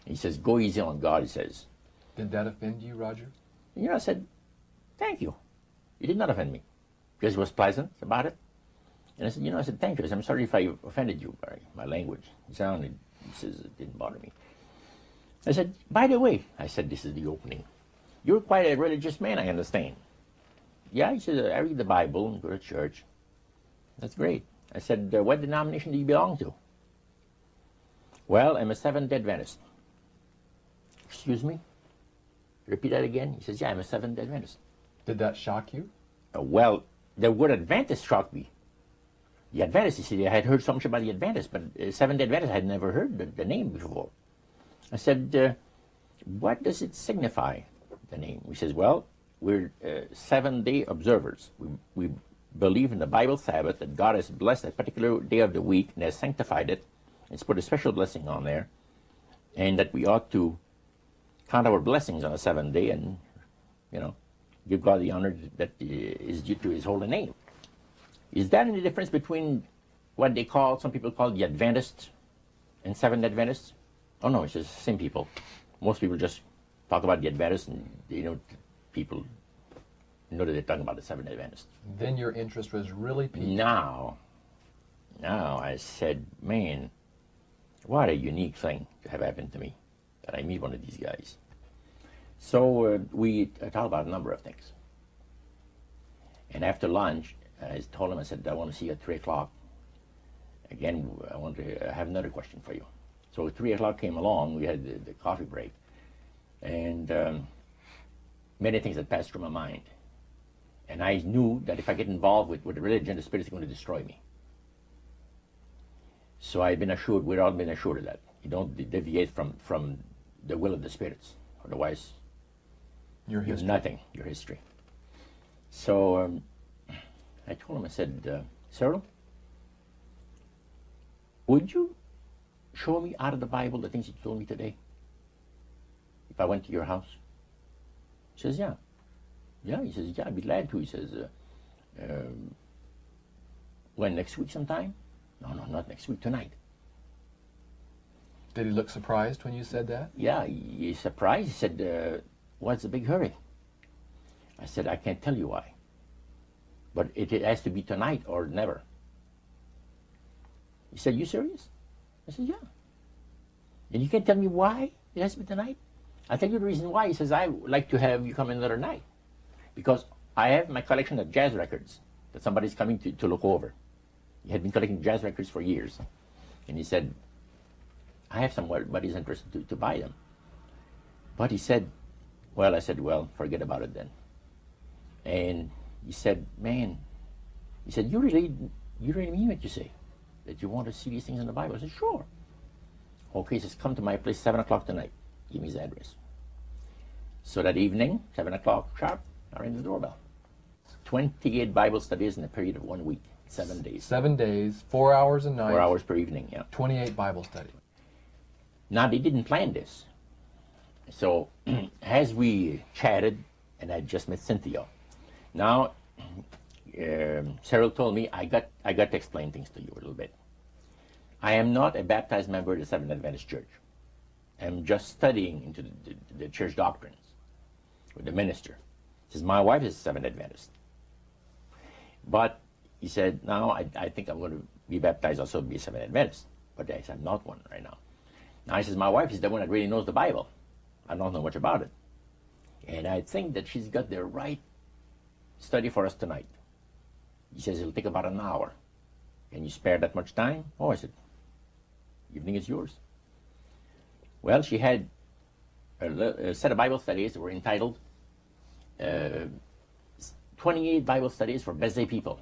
S1: He says, go easy on God, he says.
S3: Did that offend you, Roger?
S1: You know, I said, thank you. You did not offend me, because he was pleasant about it. And I said, you know, I said, thank you. I said, I'm sorry if I offended you by my language. He says, it didn't bother me. I said, by the way, I said, this is the opening. You're quite a religious man, I understand. Yeah, he said, I read the Bible and go to church. That's great. I said, what denomination do you belong to? Well, I'm a Seventh-day Adventist. Excuse me? Repeat that again? He says, yeah, I'm a Seventh-day Adventist.
S3: Did that shock you?
S1: Well, the word Adventist shocked me. The Adventist, you see, I had heard so much about the Adventist, but Seventh-day Adventist, I had never heard the name before. I said, what does it signify, the name? He says, well, we're 7-day observers. We believe in the Bible Sabbath, that God has blessed a particular day of the week and has sanctified it, and has put a special blessing on there, and that we ought to count our blessings on the 7th day and, you know, give God the honor that is due to his holy name. Is that any difference between what they call, some people call the Adventists and Seventh-day Adventists? Oh no, it's just the same people. Most people just talk about the Adventists, and you know, people know that they're talking about the Seventh-day Adventists.
S3: Then your interest was really piqued.
S1: Now I said, man, what a unique thing to have happened to me, that I meet one of these guys. So we talked about a number of things. And after lunch, I told him, I said, I want to see you at 3 o'clock. Again, I want to have another question for you. So 3 o'clock came along, we had the coffee break, and many things had passed through my mind. And I knew that if I get involved with religion, the Spirit is going to destroy me. So I've been assured, we've all been assured of that. You don't deviate from the will of the spirits. Otherwise,
S3: Your
S1: you're
S3: history.
S1: nothing, your history. So I told him, I said, Cyril, would you show me out of the Bible the things you told me today? If I went to your house? He says, yeah. Yeah, he says, yeah, I'd be glad to. He says, when, next week sometime? No, not next week, tonight.
S3: Did he look surprised when you said that?
S1: Yeah, he's surprised. He said, what's the big hurry? I said, I can't tell you why. But it has to be tonight or never. He said, you serious? I said, yeah. And you can't tell me why it has to be tonight? I'll tell you the reason why. He says, I would like to have you come another night. Because I have my collection of jazz records that somebody's coming to look over. He had been collecting jazz records for years. And he said, I have somebody's interested to buy them. But he said, well, I said, well, forget about it then. And he said, man, he said, you really mean what you say? That you want to see these things in the Bible? I said, sure. Okay, he says, come to my place 7 o'clock tonight. Give me his address. So that evening, 7 o'clock sharp, I rang the doorbell. 28 Bible studies in a period of 1 week, 7 days.
S3: 7 days, 4 hours a night.
S1: 4 hours per evening, yeah.
S3: 28 Bible study.
S1: Now, they didn't plan this. So, as we chatted, and I just met Cynthia, now, Cyril told me, I got to explain things to you a little bit. I am not a baptized member of the Seventh Adventist Church. I'm just studying into the church doctrines with the minister. He says, my wife is a Seventh Adventist. But he said, now I think I'm going to be baptized also be a Seventh Adventist. But I said, I'm not one right now. Now he says, my wife is the one that really knows the Bible. I don't know much about it. And I think that she's got the right study for us tonight. He says, it'll take about an hour. Can you spare that much time? Oh, I said, evening is yours. Well, she had a set of Bible studies that were entitled 28 Bible Studies for Busy People.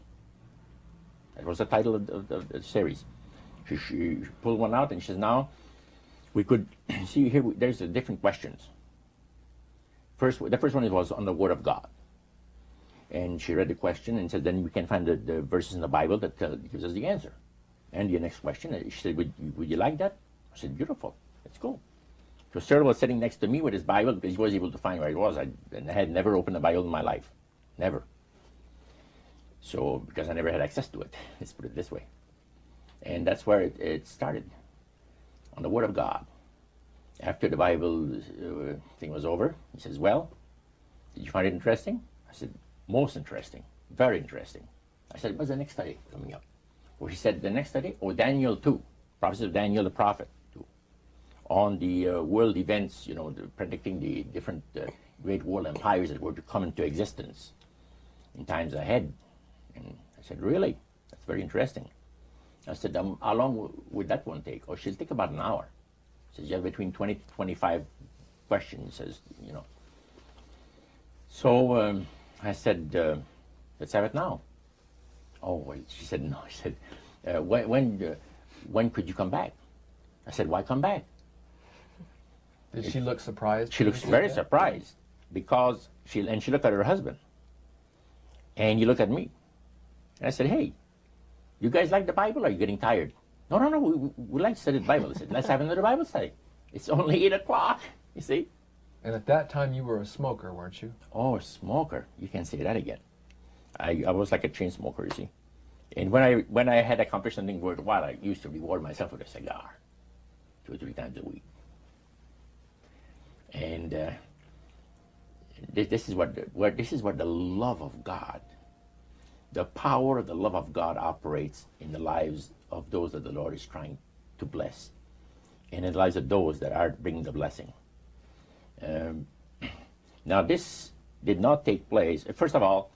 S1: That was the title of the series. She pulled one out and she says, now, we could see here, there's different questions. The first one was on the Word of God. And she read the question and said, then we can find the verses in the Bible that gives us the answer. And the next question, she said, would you like that? I said, beautiful, let's go. So Cyril was sitting next to me with his Bible because he was able to find where it was. I had never opened a Bible in my life, never. So, because I never had access to it, let's put it this way. And that's where it started, on the Word of God. After the Bible thing was over, he says, well, did you find it interesting? I said, most interesting, very interesting. I said, what's the next study coming up? Well, he said, the next study, Daniel 2, prophecy of Daniel the prophet, 2, on the world events, predicting the different great world empires that were to come into existence in times ahead. And I said, really? That's very interesting. I said, how long would that one take? Oh, she'll take about an hour. She says, you have between 20 to 25 questions, says, So I said, let's have it now. Oh, well, she said, no. She said, when could you come back? I said, why come back?
S3: Did she look surprised?
S1: She looks very surprised because she looked at her husband. And he looked at me. And I said, hey, you guys like the Bible or are you getting tired? No, we like to study the Bible. I said, let's have another Bible study. It's only 8 o'clock, you see.
S3: And at that time you were a smoker, weren't you?
S1: Oh, a smoker. You can't say that again. I was like a chain smoker, you see. And when I had accomplished something worthwhile, I used to reward myself with a cigar 2 or 3 times a week. And this is what the love of God, the power of the love of God operates in the lives of those that the Lord is trying to bless, and in the lives of those that are bringing the blessing. Now, this did not take place. First of all,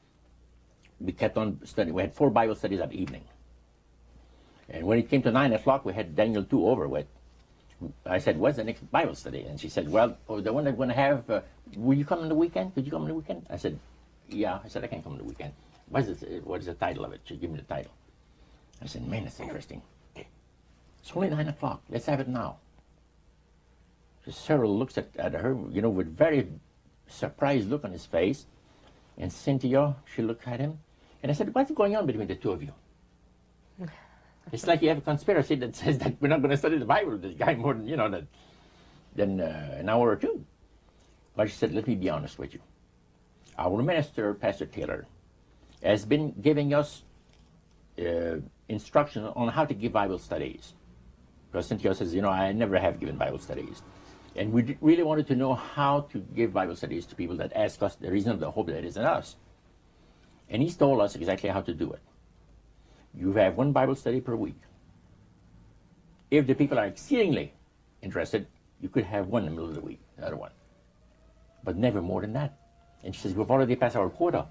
S1: we kept on studying. We had 4 Bible studies that evening. And when it came to 9 o'clock, we had Daniel 2 over with. I said, what's the next Bible study? And she said, well, the one that we're going to have, will you come on the weekend? Could you come on the weekend? I said, yeah. I said, I can come on the weekend. What is the title of it? She gave me the title. I said, man, that's interesting. It's only 9 o'clock. Let's have it now. So Cyril looks at her, you know, with very surprised look on his face. And Cynthia, she looked at him. And I said, what's going on between the two of you? It's like you have a conspiracy that says that we're not going to study the Bible with this guy more than, you know, than an hour or two. But she said, let me be honest with you. Our minister, Pastor Taylor, has been giving us instruction on how to give Bible studies. Because Cynthia says, you know, I never have given Bible studies. And we really wanted to know how to give Bible studies to people that ask us the reason of the hope that is in us. And he's told us exactly how to do it. You have one Bible study per week. If the people are exceedingly interested, you could have one in the middle of the week, another one. But never more than that. And she says, we've already passed our quota.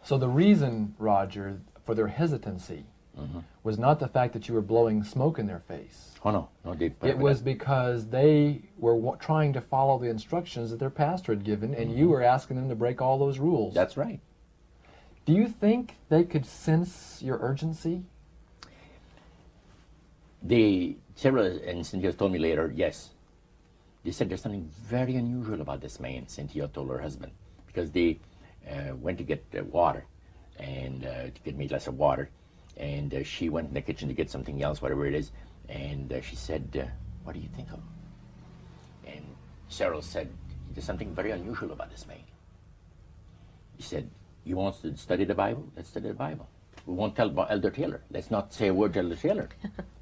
S3: So the reason, Roger, for their hesitancy was not the fact that you were blowing smoke in their face.
S1: Oh, no. No,
S3: it was because they were trying to follow the instructions that their pastor had given, and you were asking them to break all those rules.
S1: That's right.
S3: Do you think they could sense your urgency?
S1: Sarah and Cynthia told me later, yes. They said there's something very unusual about this man, Cynthia told her husband, because they went to get water, and to get me a glass of water, and she went in the kitchen to get something else, whatever it is, and she said, what do you think of him? And Cheryl said, there's something very unusual about this man. He said, you want to study the Bible? Let's study the Bible. We won't tell about Elder Taylor. Let's not say a word to Elder Taylor.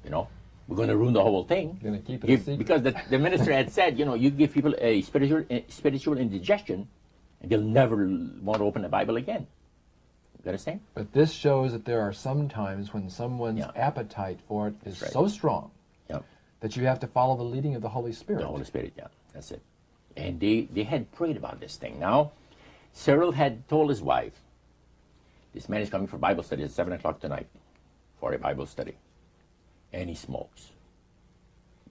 S1: You know, we're going to ruin the whole thing.
S3: You're going to keep it a secret.
S1: Because the minister had said, you know, you give people a spiritual indigestion, and they'll never want to open the Bible again. You understand?
S3: But this shows that there are some times when someone's appetite for it is so strong that you have to follow the leading of the Holy Spirit.
S1: The Holy Spirit, yeah, that's it. And they had prayed about this thing. Now, Cyril had told his wife, this man is coming for Bible study at 7 o'clock tonight for a Bible study. And he smokes.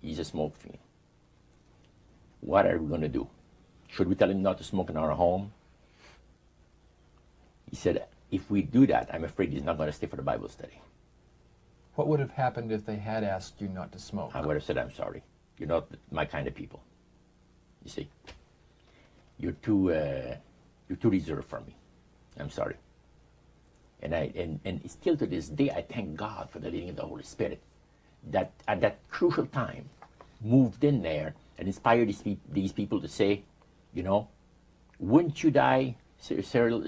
S1: He's a smoke fiend. What are we going to do? Should we tell him not to smoke in our home? He said, if we do that, I'm afraid he's not going to stay for the Bible study.
S3: What would have happened if they had asked you not to smoke?
S1: I would have said, I'm sorry. You're not my kind of people. You see? You're too reserved for me. I'm sorry. And still to this day, I thank God for the leading of the Holy Spirit that at that crucial time moved in there and inspired these people to say, you know, wouldn't you die, Cyril,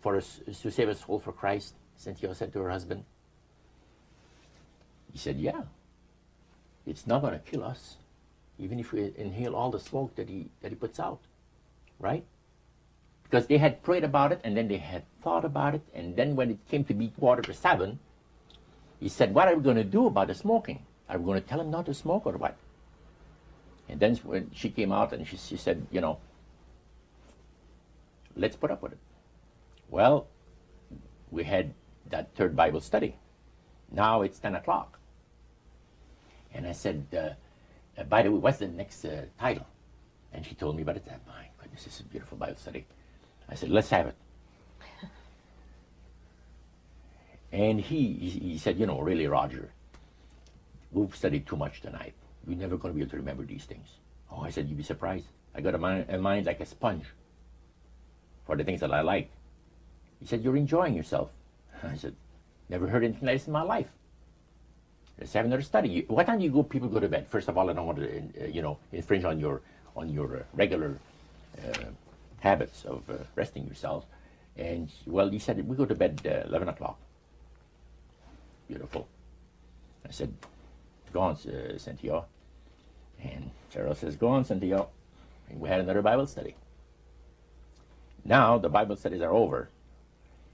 S1: for us to save a soul for Christ? Cynthia said to her husband. He said, yeah, it's not going to kill us, even if we inhale all the smoke that he puts out, right? Because they had prayed about it, and then they had thought about it, and then when it came to be 7:15, he said, what are we going to do about the smoking? Are we going to tell him not to smoke or what? And then when she came out and she said, you know, let's put up with it. Well, we had that third Bible study. Now it's 10 o'clock. And I said, by the way, what's the next title? And she told me about it. My goodness, this is a beautiful Bible study. I said, let's have it. And he said, you know, really, Roger, we've studied too much tonight. We're never going to be able to remember these things. Oh, I said, you'd be surprised. I got a mind like a sponge for the things that I like. He said, you're enjoying yourself. I said, never heard anything like this in my life. Let's have another study. What time do people go to bed? First of all, I don't want to, you know, infringe on your regular habits of resting yourself. And, well, he said, we go to bed 11 o'clock. Beautiful. I said, go on, Cynthia. And Cheryl says, go on, Cynthia. And we had another Bible study. Now the Bible studies are over.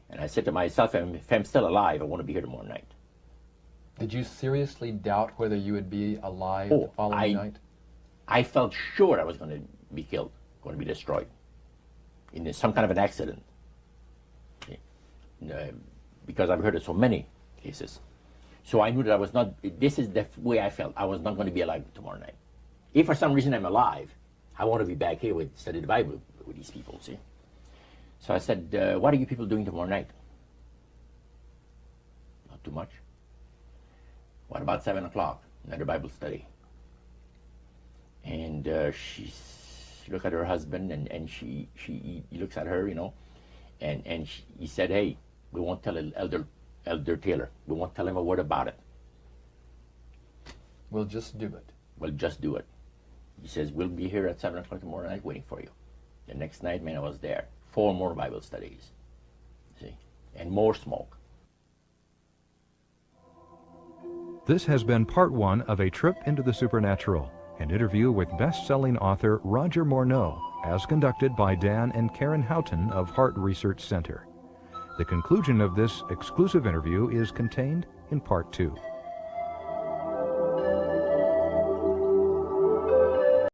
S1: And I said to myself, if I'm still alive, I want to be here tomorrow night.
S3: Did you seriously doubt whether you would be alive the following night?
S1: I felt sure I was going to be killed, going to be destroyed in some kind of an accident. Because I've heard of so many cases. So I knew that I was not, this is the way I felt. I was not going to be alive tomorrow night. If for some reason I'm alive, I want to be back here with study the Bible with these people, see? So I said, what are you people doing tomorrow night? Not too much. What about 7 o'clock? Another Bible study. And she looked at her husband, and he looks at her, you know, and he said, hey, we won't tell Elder Taylor. We won't tell him a word about it.
S3: We'll just do it.
S1: We'll just do it. He says, we'll be here at 7 o'clock tomorrow night waiting for you. The next night, man, I was there. 4 more Bible studies. See? And more smoke.
S2: This has been part 1 of A Trip into the Supernatural, an interview with best-selling author Roger Morneau, as conducted by Dan and Karen Houghton of Heart Research Center. The conclusion of this exclusive interview is contained in part 2.